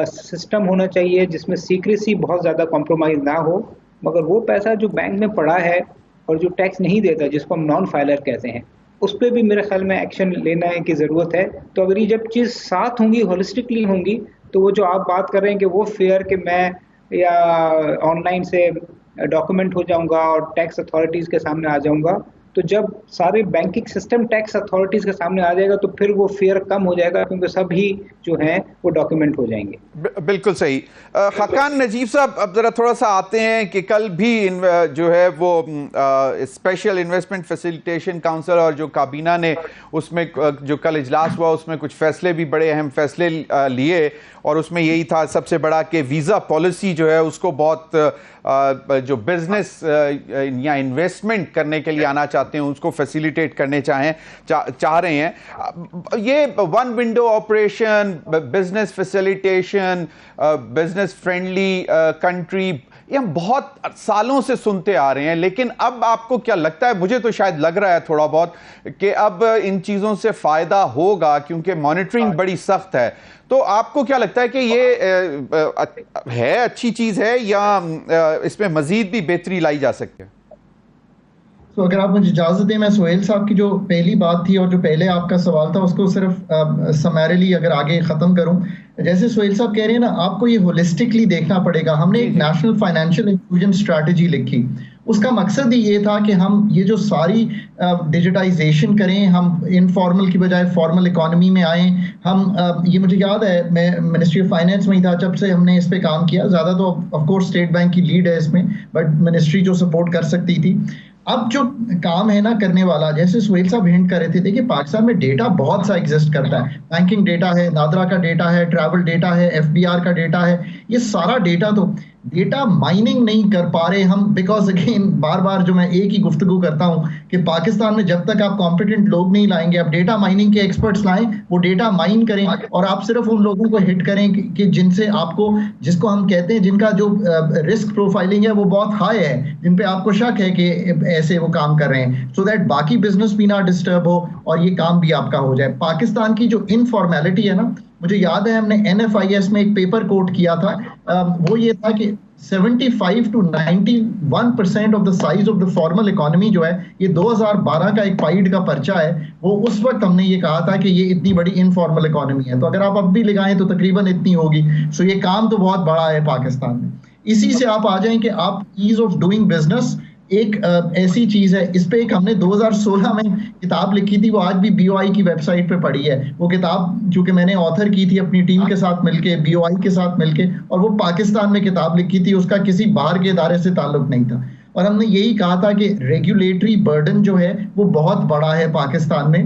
سسٹم ہونا چاہیے جس میں سیکریسی بہت زیادہ کمپرومائز نہ ہو, مگر وہ پیسہ جو بینک میں پڑا ہے اور جو ٹیکس نہیں دیتا, جس کو ہم نان فائلر کہتے ہیں, اس پہ بھی میرے خیال میں ایکشن لینا کی ضرورت ہے. تو اگر یہ جب چیز ساتھ ہوں گی, ہولسٹکلی ہوں گی, تو وہ جو آپ بات کر رہے ہیں کہ وہ فیئر کہ میں یا آن لائن سے ڈاکومنٹ ہو جاؤں گا اور ٹیکس اتھارٹیز کے سامنے آ جاؤں گا, تو جب سارے بینکنگ سسٹم ٹیکس اتھارٹیز کے سامنے آ جائے گا تو پھر وہ فیئر کم ہو جائے گا, کیونکہ سب ہی جو ہیں وہ ڈاکیومنٹ ہو جائیں گے. بالکل صحیح. خاقان نجیب صاحب, اب ذرا تھوڑا سا آتے ہیں کہ کل بھی جو ہے وہ اسپیشل انویسٹمنٹ فیسیلیٹیشن کاؤنسل اور جو کابینہ نے اس میں جو کل اجلاس ہوا اس میں کچھ فیصلے بھی بڑے اہم فیصلے لیے, اور اس میں یہی تھا سب سے بڑا کہ ویزا پالیسی جو ہے اس کو بہت جو بزنس یا انویسٹمنٹ کرنے کے لیے آنا چاہتے ہیں اس کو فیسیلیٹیٹ کرنے چاہ رہے ہیں. یہ one window operation, business facilitation, business friendly country, یہ ہم بہت سالوں سے سنتے آ رہے ہیں, لیکن اب آپ کو کیا لگتا ہے, مجھے تو شاید لگ رہا ہے تھوڑا بہت کہ اب ان چیزوں سے فائدہ ہوگا کیونکہ مانیٹرنگ بڑی سخت ہے. تو آپ کو کیا لگتا ہے کہ یہ ہے اچھی چیز ہے یا اس میں مزید بھی بہتری لائی جا سکتی ہے؟ تو اگر آپ مجھے اجازت دیں, میں سہیل صاحب کی جو پہلی بات تھی اور جو پہلے آپ کا سوال تھا اس کو صرف سمیرلی اگر آگے ختم کروں. جیسے سہیل صاحب کہہ رہے ہیں نا, آپ کو یہ ہولسٹکلی دیکھنا پڑے گا. ہم نے ایک نیشنل فائنینشیل انکلوژن اسٹریٹجی لکھی, اس کا مقصد ہی یہ تھا کہ ہم یہ جو ساری ڈیجیٹائزیشن کریں, ہم انفارمل کی بجائے فارمل اکانومی میں آئیں. ہم یہ مجھے یاد ہے میں منسٹری آف فائنینس میں ہی تھا جب سے ہم نے اس پہ کام کیا. زیادہ تو آف کورس اسٹیٹ بینک کی لیڈ ہے اس میں, بٹ منسٹری جو سپورٹ کر سکتی تھی. اب جو کام ہے نا کرنے والا, جیسے سہیل صاحب ہنٹ کر رہے تھے کہ پاکستان میں ڈیٹا بہت سا ایگزسٹ کرتا ہے. بینکنگ ڈیٹا ہے, نادرا کا ڈیٹا ہے, ٹریول ڈیٹا ہے, ایف بی آر کا ڈیٹا ہے. یہ سارا ڈیٹا تو ڈیٹا مائننگ نہیں کر پا رہے ہم, بیکاز اگین بار بار جو میں ایک ہی گفتگو کرتا ہوں کہ پاکستان میں جب تک آپ کمپیٹنٹ لوگ نہیں لائیں گے, آپ ڈیٹا مائننگ کے ایکسپرٹس لائیں, وہ ڈیٹا مائن کریں, اور آپ صرف ان لوگوں کو ہٹ کریں کہ جن سے آپ کو, جس کو ہم کہتے ہیں جن کا جو رسک پروفائلنگ ہے وہ بہت ہائی ہے, جن پہ آپ کو شک ہے کہ ایسے وہ کام کر رہے ہیں, سو دیٹ باقی بزنس بھی نہ ڈسٹرب ہو اور یہ کام بھی آپ کا ہو جائے. پاکستان کی جو انفارمیلٹی ہے نا, مجھے یاد ہے ہم نے NFIS میں ایک پیپر کوٹ کیا تھا, وہ یہ تھا کہ 75 to 91% of the size of the formal economy جو ہے, یہ 2012 کا ایک پائیڈ کا پرچہ ہے, وہ اس وقت ہم نے یہ کہا تھا کہ یہ اتنی بڑی انفارمل اکانومی ہے. تو اگر آپ اب بھی لگائیں تو تقریباً اتنی ہوگی. سو یہ کام تو بہت بڑا ہے پاکستان میں. اسی سے آپ آ جائیں کہ آپ ایز آف ڈوئنگ بزنس, ایک ایسی چیز ہے, اس پہ ایک ہم نے 2016 میں کتاب لکھی تھی, وہ آج بھی BOI کی ویب سائٹ پہ پڑھی ہے. وہ کتاب چونکہ میں نے آتھر کی تھی اپنی ٹیم کے ساتھ مل کے, BOI کے ساتھ مل کے, اور وہ پاکستان میں کتاب لکھی تھی, اس کا کسی باہر کے ادارے سے تعلق نہیں تھا. اور ہم نے یہی کہا تھا کہ ریگولیٹری برڈن جو ہے وہ بہت بڑا ہے پاکستان میں,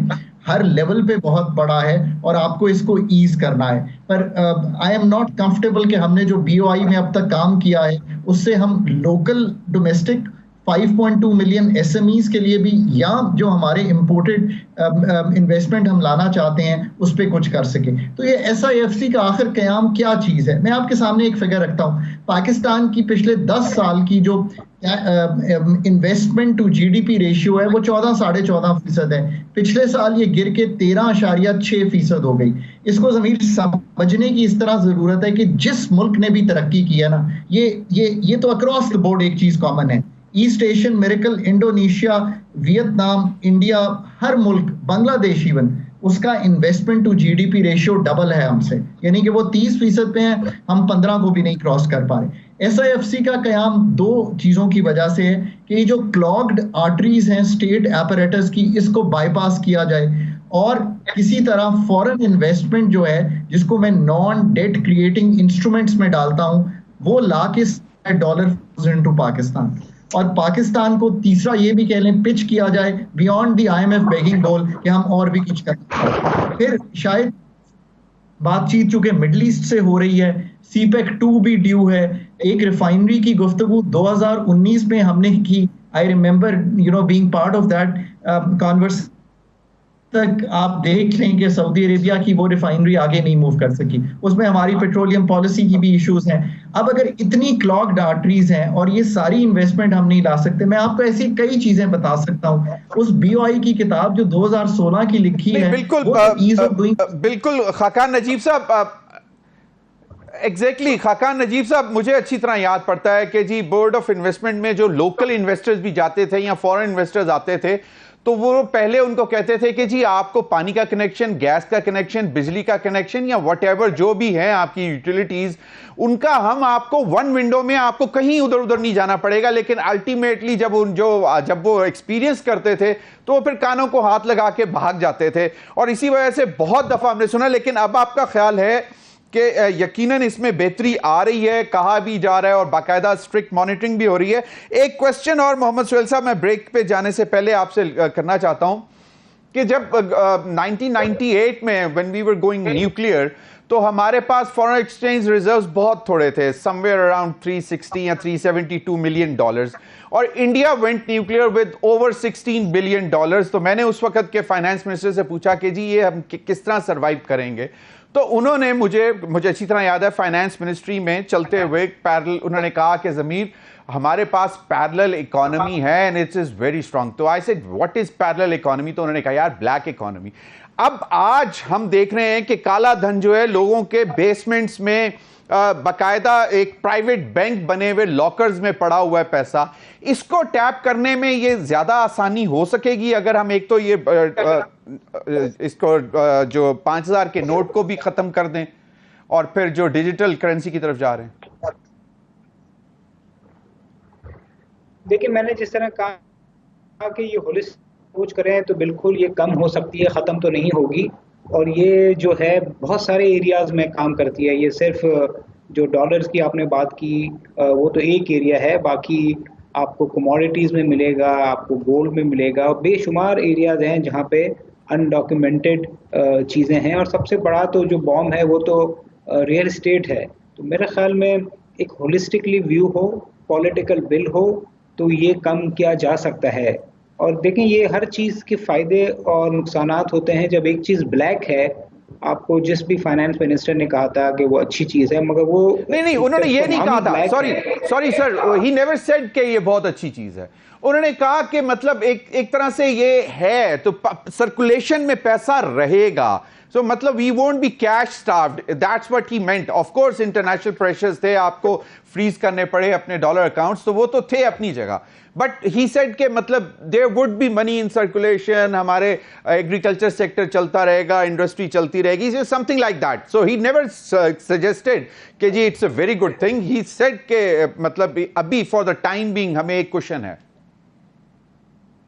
ہر لیول پہ بہت بڑا ہے, اور آپ کو اس کو ایز کرنا ہے. پر آئی ایم ناٹ کمفرٹیبل کہ ہم نے جو BOI میں اب تک کام کیا ہے اس سے ہم لوکل ڈومیسٹک 5.2 ملین SMEs کے لیے بھی, یا جو ہمارے امپورٹڈ انویسٹمنٹ ہم لانا چاہتے ہیں اس پہ کچھ کر سکے. تو یہ SIFC کا آخر قیام کیا چیز ہے؟ میں آپ کے سامنے ایک فگر رکھتا ہوں. پاکستان کی پچھلے 10 سال کی جو انویسٹمنٹ ٹو GDP ریشیو ہے وہ 14.5% ہے. پچھلے سال یہ گر کے 13.6% ہو گئی. اس کو ضمیر سمجھنے کی اس طرح ضرورت ہے کہ جس ملک نے بھی ترقی کی ہے نا, یہ تو اکراس دا بورڈ ایک چیز کامن ہے. East Asian miracle, Indonesia, Vietnam, India, ہر ملک, بنگلہ دیش ایون, اس کا investment to GDP ratio double ہے ہم سے. یعنی کہ وہ 30% پہ ہیں, ہم 15 کو بھی نہیں کراس کر پا رہے. SIFC کا قیام 2 چیزوں کی وجہ سے ہے کہ یہ جو کلاگڈ آرٹریز ہیں اسٹیٹ ایپریٹس کی, اس کو بائی پاس کیا جائے, اور کسی طرح فورن انویسٹمنٹ جو ہے جس کو میں نان ڈیٹ کریٹنگ انسٹرومنٹس میں ڈالتا ہوں, وہ لا کے $1 انٹو پاکستان. اور پاکستان کو تیسرا یہ بھی کہہ لیں پچ کیا جائے بیونڈ دی IMF بیگنگ بول کہ ہم اور بھی کچھ کریں. پھر شاید بات چیت چونکہ مڈل ایسٹ سے ہو رہی ہے, CPEC 2 بھی ڈیو ہے. ایک ریفائنری کی گفتگو 2019 میں ہم نے کی. I remember being part of that converse. تک آپ دیکھ لیں کہ سعودی عربیہ کی وہ ریفائنری آگے نہیں موو کر سکی, اس میں ہماری پیٹرولیم پالیسی کی بھی ایشوز ہیں. اب اگر اتنی کلاگڈ آرٹریز ہیں اور یہ ساری انویسٹمنٹ ہم نہیں لا سکتے, میں آپ کو ایسی کئی چیزیں بتا سکتا ہوں. اس BOI کی کتاب جو 2016 کی لکھی ہے, بالکل خاقان نجیب صاحب, ایگزیکٹلی خاقان نجیب صاحب, مجھے اچھی طرح یاد پڑتا ہے کہ جی بورڈ آف انویسٹمنٹ میں جو لوکل انویسٹرز بھی جاتے تھے یا فورن انویسٹرز آتے تھے, تو وہ پہلے ان کو کہتے تھے کہ جی آپ کو پانی کا کنیکشن, گیس کا کنیکشن, بجلی کا کنیکشن یا واٹ ایور جو بھی ہیں آپ کی یوٹیلیٹیز, ان کا ہم آپ کو 1 ونڈو میں, آپ کو کہیں ادھر نہیں جانا پڑے گا. لیکن الٹیمیٹلی جب وہ ایکسپیرینس کرتے تھے تو وہ پھر کانوں کو ہاتھ لگا کے بھاگ جاتے تھے, اور اسی وجہ سے بہت دفعہ ہم نے سنا. لیکن اب آپ کا خیال ہے کہ یقیناً اس میں بہتری آ رہی ہے, کہا بھی جا رہا ہے, اور باقاعدہ اسٹرکٹ مانیٹرنگ بھی ہو رہی ہے. ایک کوشچن اور محمد سہیل صاحب, میں بریک پہ جانے سے پہلے آپ سے کرنا چاہتا ہوں کہ جب 1998 میں when we were going nuclear, تو ہمارے پاس فورن ایکسچینج ریزروز بہت تھوڑے تھے, somewhere around 360 یا 372 ملین ڈالرز, اور India went nuclear with over 16 billion dollars. تو میں نے اس وقت کے فائنانس منسٹر سے پوچھا کہ جی یہ ہم کس طرح سروائیو کریں گے, تو انہوں نے مجھے اچھی طرح یاد ہے فائنانس منسٹری میں چلتے ہوئے پیرل انہوں نے کہا کہ ضمیر ہمارے پاس پیرلل اکانومی ہے and it is very strong. تو I said what is parallel economy? تو انہوں نے کہا یار بلیک اکانومی. اب آج ہم دیکھ رہے ہیں کہ کالا دھن جو ہے لوگوں کے بیسمنٹس میں, باقاعدہ ایک پرائیویٹ بینک بنے ہوئے لاکرز میں پڑا ہوا ہے پیسہ, اس کو ٹیپ کرنے میں یہ زیادہ آسانی ہو سکے گی اگر ہم ایک تو یہ اس کو جو 5000 کے نوٹ کو بھی ختم کر دیں اور پھر جو ڈیجیٹل کرنسی کی طرف جا رہے ہیں. دیکھیں میں نے جس طرح کہا کہ یہ ہولسٹک اپروچ کریں تو بالکل یہ کم ہو سکتی ہے, ختم تو نہیں ہوگی. اور یہ جو ہے بہت سارے ایریاز میں کام کرتی ہے. یہ صرف جو ڈالرز کی آپ نے بات کی وہ تو ایک ایریا ہے, باقی آپ کو کموڈیٹیز میں ملے گا, آپ کو گولڈ میں ملے گا, بے شمار ایریاز ہیں جہاں پہ انڈاکیومنٹڈ چیزیں ہیں. اور سب سے بڑا تو جو بوم ہے وہ تو ریئل اسٹیٹ ہے. تو میرے خیال میں ایک ہولسٹکلی ویو ہو, پولیٹیکل ول ہو, تو یہ کم کیا جا سکتا ہے. اور دیکھیں یہ ہر چیز کے فائدے اور نقصانات ہوتے ہیں. جب ایک چیز بلیک ہے, آپ کو جس بھی فائنانس منسٹر نے کہا تھا کہ وہ اچھی چیز ہے, مگر وہ نہیں انہوں نے یہ نہیں کہا تھا, sorry sir, he never said کہ یہ بہت اچھی چیز ہے. انہوں نے کہا کہ مطلب ایک طرح سے یہ ہے تو سرکولیشن میں پیسہ رہے گا. So مطلب we won't be cash starved. That's what he meant. Of course international pressures تھے, آپ کو فریز کرنے پڑے اپنے ڈالر اکاؤنٹس, تو وہ تو تھے اپنی جگہ. But he said کہ مطلب there would be money in circulation, ہمارے ایگریکلچر سیکٹر چلتا رہے گا, انڈسٹری چلتی رہے گی, something like that. So he never suggested کہ جی it's a very good thing. He said کہ مطلب ابھی for the time being ہمیں ایک cushion ہے.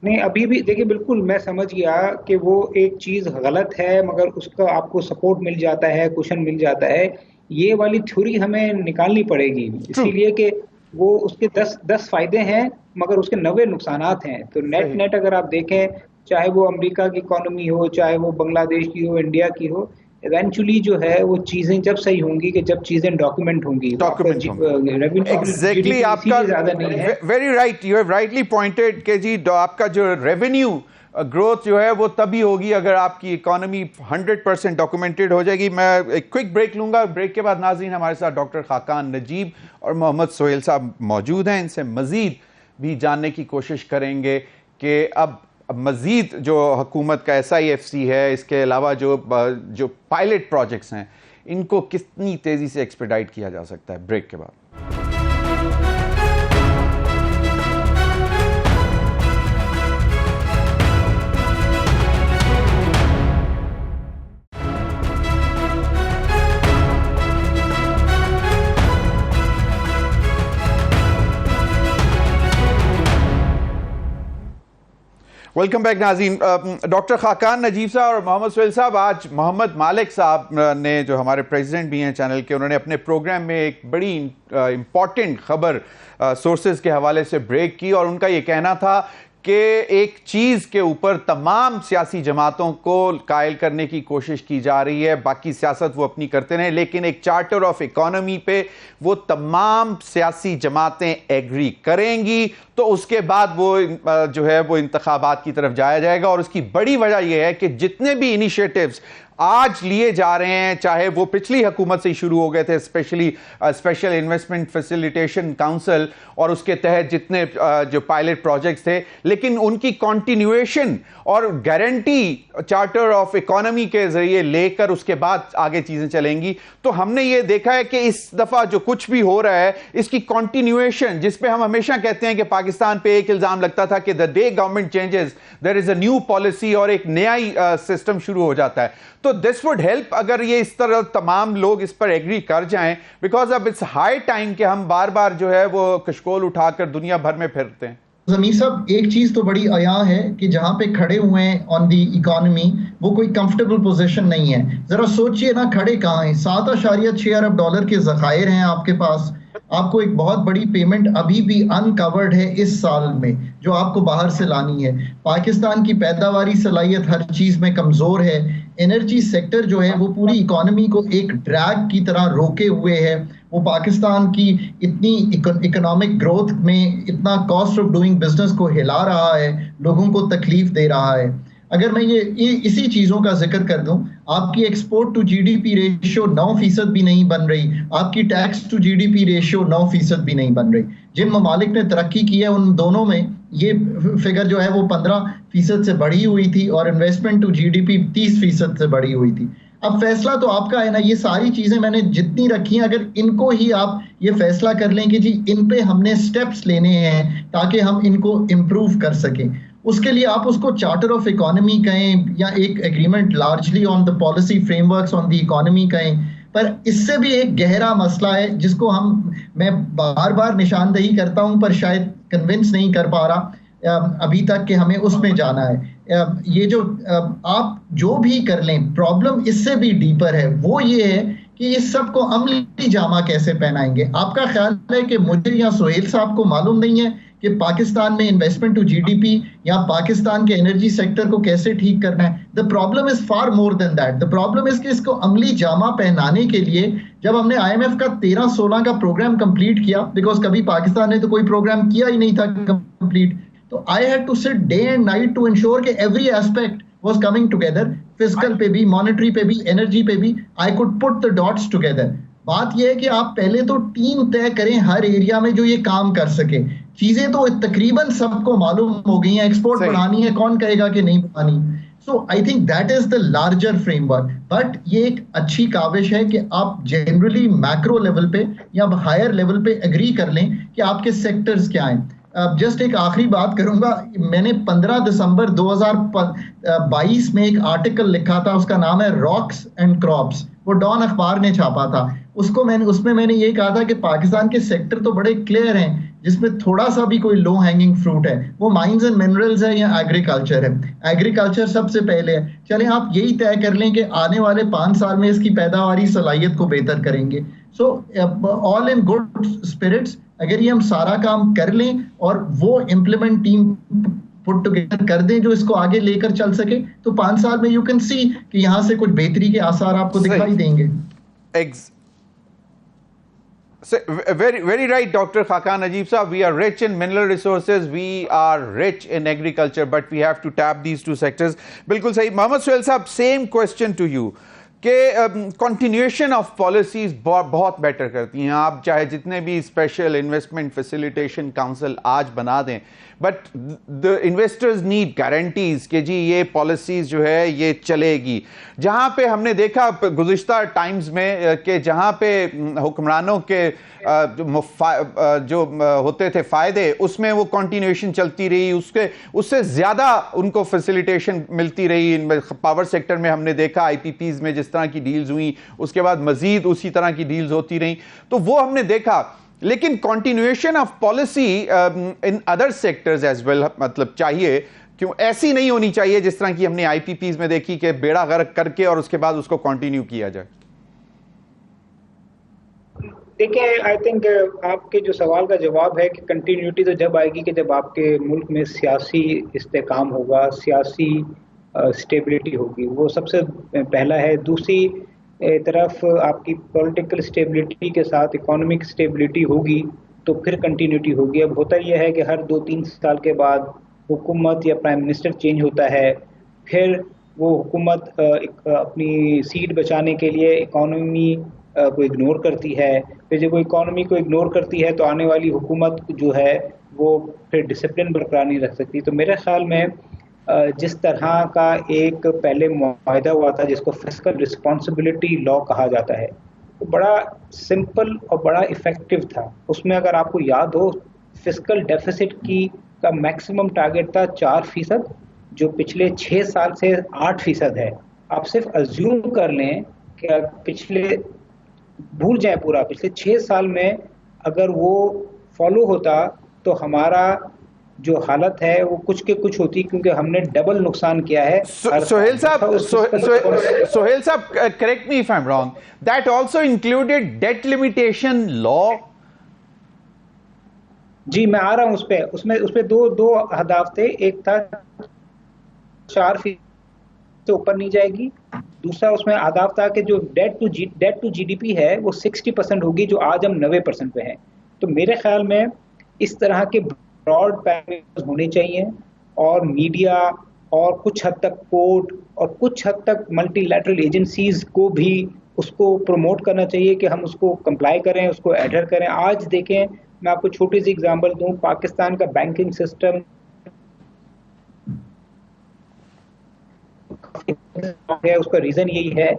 نہیں ابھی بھی دیکھیے بالکل میں سمجھ گیا کہ وہ ایک چیز غلط ہے مگر اس کا آپ کو سپورٹ مل جاتا ہے کوشن مل جاتا ہے. یہ والی تھیوری ہمیں نکالنی پڑے گی اسی لیے کہ وہ اس کے 10 فائدے ہیں مگر اس کے 90 نقصانات ہیں. تو نیٹ اگر آپ دیکھیں چاہے وہ امریکہ کی اکانومی ہو چاہے وہ بنگلہ دیش کی ہو انڈیا کی ہو ایونچولی جو ہے وہ چیزیں جب صحیح ہوں گی کہ جب چیزیں ڈاکیومنٹ ہوں گی. ایگزیکٹلی آپ کا very right you have rightly pointed کہ جی آپ کا جو ریونیو گروتھ جو ہے وہ تبھی ہوگی اگر آپ کی اکانومی 100% ڈاکومنٹڈ ہو جائے گی. میں ایک کوئک بریک لوں گا. بریک کے بعد ناظرین ہمارے ساتھ ڈاکٹر خاقان نجیب اور محمد سہیل صاحب موجود ہیں. ان سے مزید بھی جاننے کی کوشش کریں گے کہ اب مزید جو حکومت کا SIFC ہے اس کے علاوہ جو پائلٹ پروجیکٹس ہیں ان کو کتنی تیزی سے ایکسپیڈائٹ کیا جا سکتا ہے. بریک کے بعد. ویلکم بیک ناظرین. ڈاکٹر خاقان نجیب صاحب اور محمد سہیل صاحب, آج محمد مالک صاحب نے جو ہمارے پریزیڈنٹ بھی ہیں چینل کے, انہوں نے اپنے پروگرام میں ایک بڑی امپورٹنٹ خبر سورسز کے حوالے سے بریک کی اور ان کا یہ کہنا تھا کہ ایک چیز کے اوپر تمام سیاسی جماعتوں کو قائل کرنے کی کوشش کی جا رہی ہے. باقی سیاست وہ اپنی کرتے رہیں لیکن ایک چارٹر آف اکانومی پہ وہ تمام سیاسی جماعتیں ایگری کریں گی تو اس کے بعد وہ جو ہے وہ انتخابات کی طرف جایا جائے گا. اور اس کی بڑی وجہ یہ ہے کہ جتنے بھی انیشیٹیوز آج لیے جا رہے ہیں چاہے وہ پچھلی حکومت سے ہی شروع ہو گئے تھے, اسپیشل انویسٹمنٹ فیسیلیٹیشن کاؤنسل اور اس کے تحت جتنے جو پائلٹ پروجیکٹس تھے, لیکن ان کی کنٹینیویشن اور گارنٹی چارٹر آف اکانومی کے ذریعے لے کر اس کے بعد آگے چیزیں چلیں گی. تو ہم نے یہ دیکھا ہے کہ اس دفعہ جو کچھ بھی ہو رہا ہے اس کی کنٹینیویشن, جس پہ ہم ہمیشہ کہتے ہیں کہ پاکستان پہ ایک الزام لگتا تھا کہ the day government changes there is a new policy اور ایک نیا ہی سسٹم شروع ہو جاتا ہے. تو دس وڈ ہیلپ اگر یہ اس طرح تمام لوگ اس پر ایگری کر جائیں, بیکاز اب اٹس ہائی ٹائم کہ ہم بار بار جو ہے وہ کشکول اٹھا کر دنیا بھر میں پھرتے ہیں. ضمیر صاحب ایک چیز تو بڑی عیاں ہے کہ جہاں پہ کھڑے ہوئے ہیں آن دی اکانومی وہ کوئی کمفرٹیبل پوزیشن نہیں ہے. ذرا سوچئے نا کھڑے کہاں ہیں. $7.6 ارب کے ذخائر ہیں آپ کے پاس. آپ کو ایک بہت بڑی پیمنٹ ابھی بھی انکورڈ ہے اس سال میں جو آپ کو باہر سے لانی ہے. پاکستان کی پیداواری صلاحیت ہر چیز میں کمزور ہے. انرجی سیکٹر جو ہے وہ پوری اکانومی کو ایک ڈریگ کی طرح روکے ہوئے ہے. وہ پاکستان کی اتنی اکنامک گروتھ میں اتنا کاسٹ آف ڈوئنگ بزنس کو ہلا رہا ہے, لوگوں کو تکلیف دے رہا ہے. اگر میں یہ اسی چیزوں کا ذکر کر دوں, آپ کی export to G D P ratio 9% بھی نہیں بن رہی, آپ کی tax to G D P ratio 9% بھی نہیں بن رہی. جن ممالک نے ترقی کی ہے ان دونوں میں یہ فگر جو ہے وہ 15% سے بڑھی ہوئی تھی اور investment to G D P 30% سے بڑھی ہوئی تھی. اب فیصلہ تو آپ کا ہے نا. یہ ساری چیزیں میں نے جتنی رکھی ہیں اگر ان کو ہی آپ یہ فیصلہ کر لیں کہ جی ان پہ ہم نے سٹیپس لینے ہیں تاکہ ہم ان کو امپروو کر سکیں, اس کے لیے آپ اس کو چارٹر آف اکانومی کہیں یا ایک agreement largely on the policy frame works on the economy کہیں, پر اس سے بھی ایک گہرا مسئلہ ہے جس کو میں بار بار نشاندہی کرتا ہوں پر شاید کنونس نہیں کر پا رہا ابھی تک کہ ہمیں اس میں جانا ہے. یہ جو آپ جو بھی کر لیں پرابلم اس سے بھی ڈیپر ہے. وہ یہ ہے کہ اس سب کو عملی جامہ کیسے پہنائیں گے. آپ کا خیال ہے کہ مجھے یا سہیل صاحب کو معلوم نہیں ہے کہ پاکستان میں investment to G D P یا پاکستان کے انرجی سیکٹر کو کیسے ٹھیک کرنا ہے. The problem is far more than that. The problem is کہ اس کو عملی جامہ پہنانے کے لیے جب ہم نے IMF کا 13-16 کا پروگرام کمپلیٹ کیا, بیکاز کبھی پاکستان نے تو کوئی پروگرام کیا ہی نہیں تھا کمپلیٹ, تو I had to sit day and night to ensure کہ every aspect was coming together. Physical پہ بھی, مانیٹری پہ بھی, انرجی پہ بھی. I could put the dots together. بات یہ ہے کہ آپ پہلے تو ٹیم طے کریں ہر ایریا میں جو یہ کام کر سکے. چیزیں تو تقریباً سب کو معلوم ہو گئی ہیں, ایکسپورٹ بڑھانی ہے, کون کہے گا کہ نہیں بڑھانی. So I think that is the larger framework. But یہ ایک اچھی کاوش ہے کہ آپ جنرلی میکرو لیول پہ یا ہائر لیول پہ اگری کر لیں کہ آپ کے سیکٹرز کیا ہیں. جسٹ ایک آخری بات کروں گا. میں نے 15 دسمبر 2022 میں ایک آرٹیکل لکھا تھا, اس کا نام ہے راکس اینڈ کراپس. وہ ڈان اخبار نے چھاپا تھا. اس میں میں نے یہ کہا تھا کہ پاکستان کے سیکٹر تو بڑے کلیئر ہیں جس میں تھوڑا سا بھی کوئی لو ہینگنگ فروٹ ہے وہ مائنز اینڈ منرلز ہے یا ایگریکلچر ہے. ایگریکلچر سب سے پہلے ہے. چلیں آپ یہی طے کر لیں کہ آنے والے 5 سال میں اس کی پیداواری صلاحیت کو بہتر کریں گے. سو آل ان گڈ اسپرٹس اگر یہ ہم سارا کام کر لیں اور وہ امپلیمنٹ ٹیم پٹ ٹوگیدر کر دیں جو اس کو آگے لے کر چل سکے تو 5 سال میں یو کین سی کہ یہاں سے کچھ بہتری کے آثار آپ کو دکھائی دیں گے. Very right, Dr. Khaqan Najib Sahab. We are rich in mineral resources. We are rich in agriculture, but we have to tap these two sectors. بالکل صحیح. محمد سہیل صاحب, same question to you. کہ کنٹینیوشن آف پالیسیز بہت better کرتی ہیں. آپ چاہے جتنے بھی اسپیشل انویسٹمنٹ فیسیلیٹیشن کاؤنسل آج بنا دیں, but the investors need guarantees کہ جی یہ پالیسیز جو ہے یہ چلے گی. جہاں پہ ہم نے دیکھا گزشتہ ٹائمز میں کہ جہاں پہ حکمرانوں کے جو ہوتے تھے فائدے اس میں وہ کنٹینیوشن چلتی رہی, اس سے زیادہ ان کو فیسیلیٹیشن ملتی رہی. پاور سیکٹر میں ہم نے دیکھا آئی پی پیز میں جس طرح کی ڈیلز ہوئیں, اس کے بعد مزید اسی طرح کی ڈیلز ہوتی رہیں, تو وہ ہم نے دیکھا. لیکن continuation of policy in other sectors as well مطلب چاہیے, کیوں ایسی نہیں ہونی چاہیے جس طرح کی ہم نے آئی پی پیز میں دیکھی کہ بیڑا غرق کر کے اور اس کے بعد اس کو کنٹینیو کیا جائے. دیکھیں, آئی تھنک آپ کے جو سوال کا جواب ہے کہ کنٹینیوٹی تو جب آئے گی کہ جب آپ کے ملک میں سیاسی استحکام ہوگا, سیاسی اسٹیبلٹی ہوگی, وہ سب سے پہلا ہے. دوسری طرف آپ کی پولیٹیکل اسٹیبلٹی کے ساتھ اکانومک اسٹیبلٹی ہوگی تو پھر کنٹینیوٹی ہوگی. اب ہوتا یہ ہے کہ ہر 2-3 سال کے بعد حکومت یا پرائم منسٹر چینج ہوتا ہے, پھر وہ حکومت اپنی سیٹ بچانے کے لیے اکانومی کو اگنور کرتی ہے. پھر جب وہ اکانومی کو اگنور کرتی ہے تو آنے والی حکومت جو ہے وہ پھر ڈسپلن برقرار نہیں رکھ سکتی. تو میرے خیال میں جس طرح کا ایک پہلے معاہدہ ہوا تھا جس کو فسکل رسپانسبلٹی لا کہا جاتا ہے, وہ بڑا سمپل اور بڑا افیکٹو تھا. اس میں اگر آپ کو یاد ہو فسکل ڈیفیسٹ کا میکسیمم ٹارگیٹ تھا 4%, جو پچھلے 6 سال سے 8% ہے. آپ صرف ازیوم کر لیں کہ پچھلے بھول جائیں پورا پچھلے 6 سال میں اگر وہ فالو ہوتا تو ہمارا جو حالت ہے وہ کچھ کے کچھ ہوتی, کیونکہ ہم نے ڈبل نقصان کیا ہے. سہیل صاحب correct me if I am wrong, that also included debt limitation law. جی میں آ رہا ہوں اس پہ دو اہداف تھے. ایک تھا 4% سے اوپر نہیں جائے گی. دوسرا اس میں اہداف تھا کہ جو debt to G D P ہے وہ 60% ہوگی, جو آج ہم 90% پہ ہیں. تو میرے خیال میں اس طرح کے براڈ پیرامیٹرز ہونے چاہیے, اور میڈیا اور کچھ حد تک کورٹ اور کچھ حد تک ملٹی لیٹرل ایجنسیز کو بھی اس کو پروموٹ کرنا چاہیے کہ ہم اس کو کمپلائی کریں, اس کو ایڈھر کریں. آج دیکھیں, میں آپ کو چھوٹی سی اگزامپل دوں, پاکستان کا بینکنگ سسٹم ہے, اس کا ریزن یہی ہے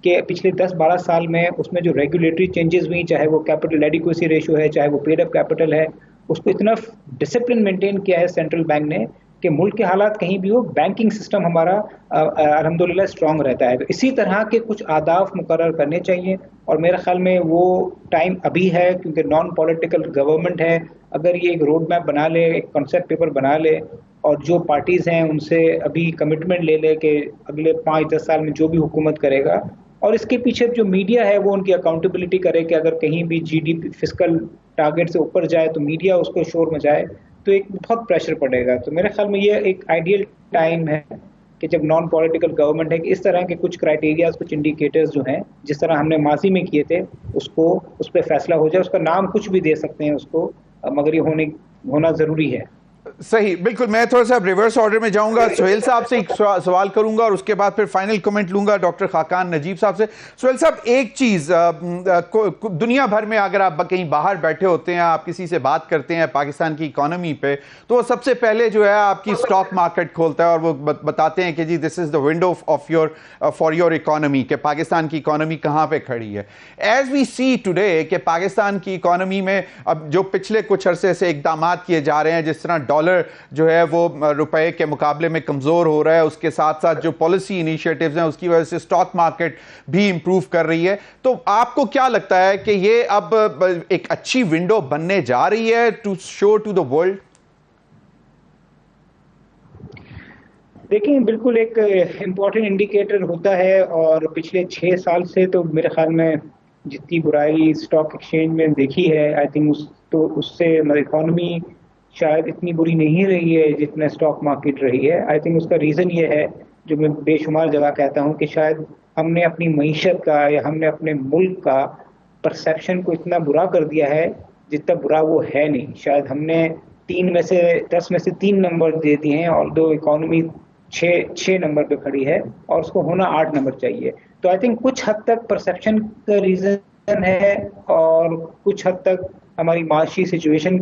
کہ پچھلے 10-12 سال میں اس میں جو ریگولیٹری چینجز ہوئی, چاہے وہ کیپٹل ایڈیکویسی ریشو ہے, چاہے وہ پیڈ اپ کیپٹل ہے, اس کو اتنا ڈسپلن مینٹین کیا ہے سینٹرل بینک نے کہ ملک کے حالات کہیں بھی ہو, بینکنگ سسٹم ہمارا الحمدللہ اسٹرانگ رہتا ہے. تو اسی طرح کے کچھ اہداف مقرر کرنے چاہیے, اور میرے خیال میں وہ ٹائم ابھی ہے, کیونکہ نان پولیٹیکل گورنمنٹ ہے. اگر یہ ایک روڈ میپ بنا لے, ایک کنسیپٹ پیپر بنا لے, اور جو پارٹیز ہیں ان سے ابھی کمٹمنٹ لے لے کہ اگلے 5-10 سال میں جو بھی حکومت کرے گا, اور اس کے پیچھے جو میڈیا ہے وہ ان کی اکاؤنٹیبلٹی کرے کہ اگر کہیں بھی G D P fiscal target سے اوپر جائے تو میڈیا اس کو شور مچائے, تو ایک بہت پریشر پڑے گا. تو میرے خیال میں یہ ایک آئیڈیل ٹائم ہے کہ جب نان پولیٹیکل گورنمنٹ ہے کہ اس طرح کے کچھ کرائٹیریاز, کچھ انڈیکیٹرز جو ہیں جس طرح ہم نے ماضی میں کیے تھے اس پہ فیصلہ ہو جائے. اس کا نام کچھ بھی دے سکتے ہیں اس کو, مگر یہ ہونا ضروری ہے. صحیح, بالکل. میں تھوڑا سا ریورس آرڈر میں جاؤں گا. سہیل صاحب سے ایک سوال کروں گا اور اس کے بعد پھر فائنل کمنٹ لوں گا ڈاکٹر خاقان نجیب صاحب سے. سہیل صاحب, ایک چیز دنیا بھر میں اگر آپ کہیں باہر بیٹھے ہوتے ہیں, آپ کسی سے بات کرتے ہیں پاکستان کی اکانومی پہ, تو وہ سب سے پہلے جو ہے آپ کی اسٹاک مارکیٹ کھولتا ہے اور وہ بتاتے ہیں کہ جی this is the window for your economy, کہ پاکستان کی اکانومی کہاں پہ کھڑی ہے. ایز وی سی ٹوڈے کہ پاکستان کی اکانومی میں اب جو پچھلے کچھ عرصے سے اقدامات کیے جا رہے ہیں, جس طرح ڈالر ڈالر جو ہے وہ روپے کے مقابلے میں کمزور ہو رہا ہے, اس کے ساتھ ساتھ جو پالیسی انیشیٹیوز ہیں اس کی وجہ سے اسٹاک مارکیٹ بھی امپروو کر رہی ہے. تو آپ کو کیا لگتا ہے کہ یہ اب ایک اچھی ونڈو بننے جا رہی ہے to show to the world? دیکھیں بالکل ایک امپورٹنٹ انڈیکیٹر ہوتا ہے, اور پچھلے 6 سال سے تو میرے خیال میں جتنی برائی اسٹاک ایکسچینج میں دیکھی ہے, آئی تھنک اس سے اکانومی شاید اتنی بری نہیں رہی ہے جتنا اسٹاک مارکیٹ رہی ہے. آئی تھنک اس کا ریزن یہ ہے جو میں بے شمار جگہ کہتا ہوں کہ شاید ہم نے اپنی معیشت کا یا ہم نے اپنے ملک کا پرسیپشن کو اتنا برا کر دیا ہے جتنا برا وہ ہے نہیں. شاید ہم نے 10 میں سے 3 نمبر دے دیے ہیں, اور دو اکانومی 6 نمبر پہ کھڑی ہے اور اس کو ہونا 8 نمبر چاہیے. تو آئی تھنک کچھ حد تک پرسیپشن کا ریزن ہے, اور کچھ حد تک ہماری معاشی سچویشن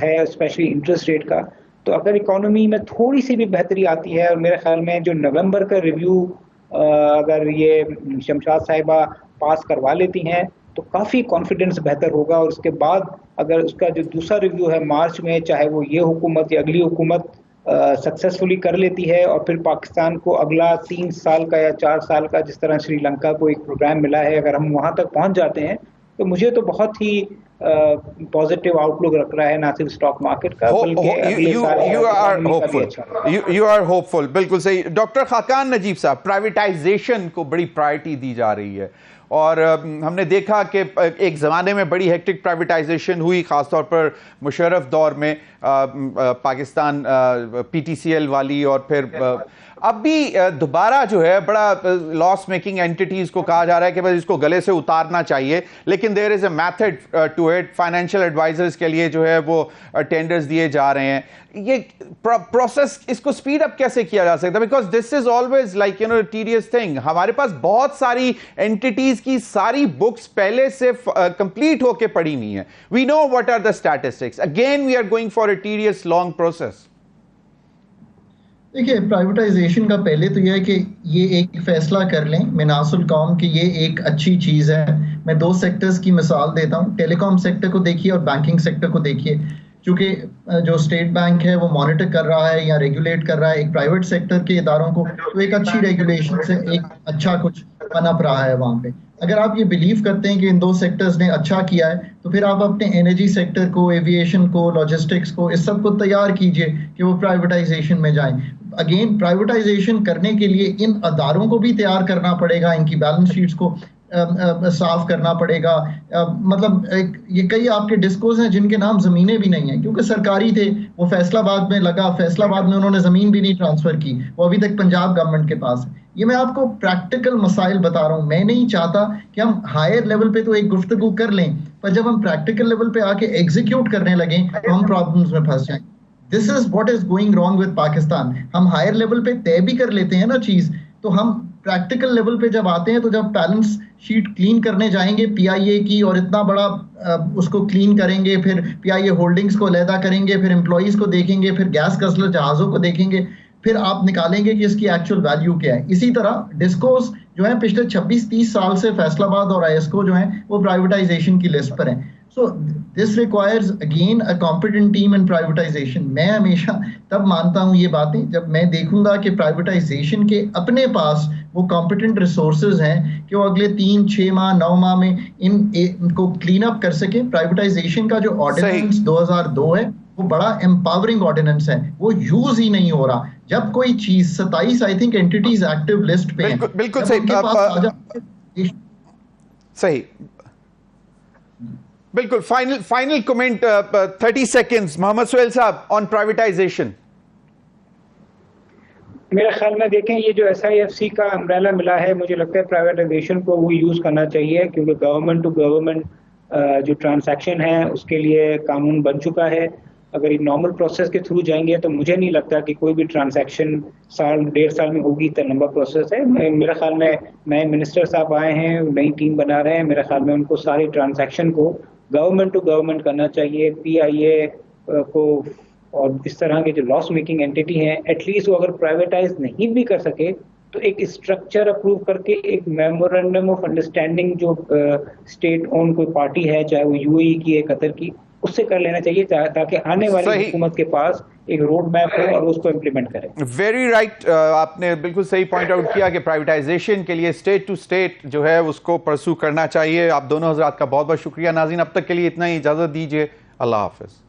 ہے, اسپیشلی انٹرسٹ ریٹ کا. تو اگر اکانومی میں تھوڑی سی بھی بہتری آتی ہے, اور میرے خیال میں جو نومبر کا ریویو اگر یہ شمشاد صاحبہ پاس کروا لیتی ہیں تو کافی کانفیڈنس بہتر ہوگا. اور اس کے بعد اگر اس کا جو دوسرا ریویو ہے مارچ میں, چاہے وہ یہ حکومت یا اگلی حکومت سکسیسفلی کر لیتی ہے, اور پھر پاکستان کو اگلا 3 سال کا یا 4 سال کا جس طرح سری لنکا کو ایک پروگرام ملا ہے, اگر ہم وہاں تک پہنچ جاتے ہیں تو مجھے تو بہت ہی پازیٹیو آؤٹ لک رکھ رہا ہے, نہ صرف اسٹاک مارکیٹ کا بلکہ اگلے سال. یو آر ہوپ فل. بالکل صحیح. ڈاکٹر خاقان نجیب صاحب, پرائیویٹائزیشن کو بڑی پرائرٹی دی جا رہی ہے, اور ہم نے دیکھا کہ ایک زمانے میں بڑی ہیکٹک پرائیویٹائزیشن ہوئی, خاص طور پر مشرف دور میں Pakistan P T C L والی, اور پھر اب بھی دوبارہ جو ہے بڑا لاس میکنگ اینٹیٹیز کو کہا جا رہا ہے کہ بس اس کو گلے سے اتارنا چاہیے, لیکن there is a method to it. Financial advisors کے لیے جو ہے وہ ٹینڈرز دیے جا رہے ہیں. یہ پروسیس اس کو اسپیڈ اپ کیسے کیا جا سکتا ہے؟ Because this is always like tedious thing. ہمارے پاس بہت ساری اینٹیٹیز کی ساری بکس پہلے سے کمپلیٹ ہو کے پڑی ہوئی ہیں. We know what are the statistics. Again we are going for a tedious long process. دیکھیے, پرائیویٹائزیشن کا پہلے تو یہ ہے کہ یہ ایک فیصلہ کر لیں مناص القوم کہ یہ ایک اچھی چیز ہے. میں 2 سیکٹرز کی مثال دیتا ہوں. ٹیلی کام سیکٹر کو دیکھیے اور بینکنگ سیکٹر کو دیکھیے. چونکہ جو اسٹیٹ بینک ہے وہ مانیٹر کر رہا ہے یا ریگولیٹ کر رہا ہے ایک پرائیویٹ سیکٹر کے اداروں کو, تو ایک اچھی ریگولیشن سے ایک اچھا کچھ پنپ رہا ہے وہاں پہ. اگر آپ یہ بلیو کرتے ہیں کہ ان 2 سیکٹرز نے اچھا کیا ہے, تو پھر آپ اپنے انرجی سیکٹر کو, ایویشن کو, لاجسٹکس کو, اس سب کو تیار کیجئے کہ وہ پرائیویٹائزیشن میں جائیں. اگین پرائیویٹائزیشن کرنے کے لیے ان اداروں کو بھی تیار کرنا پڑے گا, ان کی بیلنس شیٹس کو صاف کرنا پڑے گا. مطلب یہ کئی آپ کے ڈسکوز ہیں جن کے نام زمینیں بھی نہیں ہیں کیونکہ سرکاری تھے, وہ فیصلہ آباد میں لگا, فیصلہ آباد میں انہوں نے زمین بھی نہیں ٹرانسفر کی, وہ ابھی تک پنجاب گورنمنٹ کے پاس ہے. یہ میں آپ کو پریکٹیکل مسائل بتا رہا ہوں. میں نہیں چاہتا کہ ہم ہائر لیول پہ تو ایک گفتگو کر لیں, پر جب ہم پریکٹیکل لیول پہ آ کے ایگزیکیوٹ کرنے لگیں تو ہم پرابلمس میں پھنس جائیں. This is what is going wrong with Pakistan. ہم ہائر لیول پہ طے بھی کر لیتے ہیں نا چیز, تو ہم پریکٹیکل لیول پہ جب آتے ہیں تو جب بیلنس شیٹ کلین کرنے جائیں گے پی آئی اے کی, اور اتنا بڑا اس کو کلین کریں گے, پھر پی آئی اے ہولڈنگز کو علیحدہ کریں گے, پھر امپلائیز کو دیکھیں گے, پھر گیس گزلر جہازوں کو دیکھیں گے, پھر آپ نکالیں گے کہ اس کی ایکچوئل ویلیو کیا ہے. اسی طرح ڈسکوز جو ہیں پچھلے 26-30 سال سے فیصل آباد اور آئی ایس کو جو ہیں وہ پرائیویٹائزیشن کی لسٹ پر ہیں. So this requires again a competent team in privatisation. میں ہمیشہ تب مانتا ہوں یہ باتیں جب میں دیکھوں گا کہ پرائیویٹائزیشن کے اپنے پاس وہ کمپیٹنٹ ریسورسز ہیں کہ وہ اگلے 3, 6 ماہ, 9 ماہ میں ان کو کلین اپ کر سکیں. پرائیویٹائزیشن کا جو آرڈیننس 2002 ہے وہ بڑا امپاورنگ آرڈیننس ہے, وہ یوز ہی نہیں ہو رہا. جب کوئی چیز 27 آئی تھنک اینٹیٹیز ایکٹیو لسٹ پہ ہیں, بالکل صحیح, صحیح, بالکل. فائنل کمنٹ 30 سیکنڈز محمد سہیل صاحب آن پرائیویٹائزیشن. میرے خیال میں دیکھیں یہ جو ایس آئی ایف سی کا امبریلا ملا ہے, مجھے لگتا ہے پرائیویٹائزیشن کو وہ یوز کرنا چاہیے, کیونکہ گورنمنٹ ٹو گورنمنٹ جو ٹرانزیکشن ہے اس کے لیے قانون بن چکا ہے. اگر یہ نارمل پروسیس کے تھرو جائیں گے تو مجھے نہیں لگتا کہ کوئی بھی ٹرانزیکشن 1.5 سال میں ہوگی. اتنا لمبا پروسیس ہے. میرے خیال میں نئے منسٹر صاحب آئے ہیں, نئی ٹیم بنا رہے ہیں, میرے خیال میں ان کو ساری ٹرانزیکشن کو گورنمنٹ ٹو گورنمنٹ کرنا چاہیے. پی آئی اے کو اور اس طرح کے جو لاس میکنگ اینٹی ہیں ایٹ لیسٹ وہ اگر پرائیویٹائز نہیں بھی کر سکے تو ایک اسٹرکچر اپروو کر کے ایک میمورنڈم آف انڈرسٹینڈنگ جو اسٹیٹ اون کوئی پارٹی ہے, چاہے وہ یو اے ای کی ہے, قطر کی, اس سے کر لینا چاہیے تاکہ آنے والی حکومت کے پاس ایک روڈ میپ ہو اور اس کو امپلیمنٹ کرے. Very right. آپ نے بالکل صحیح پوائنٹ آؤٹ کیا کہ پرائیویٹائزیشن کے لیے اسٹیٹ ٹو اسٹیٹ جو ہے اس کو پرسو کرنا چاہیے. آپ دونوں حضرات کا بہت بہت شکریہ. ناظرین اب تک کے لیے اتنا ہی, اجازت دیجیے. اللہ حافظ.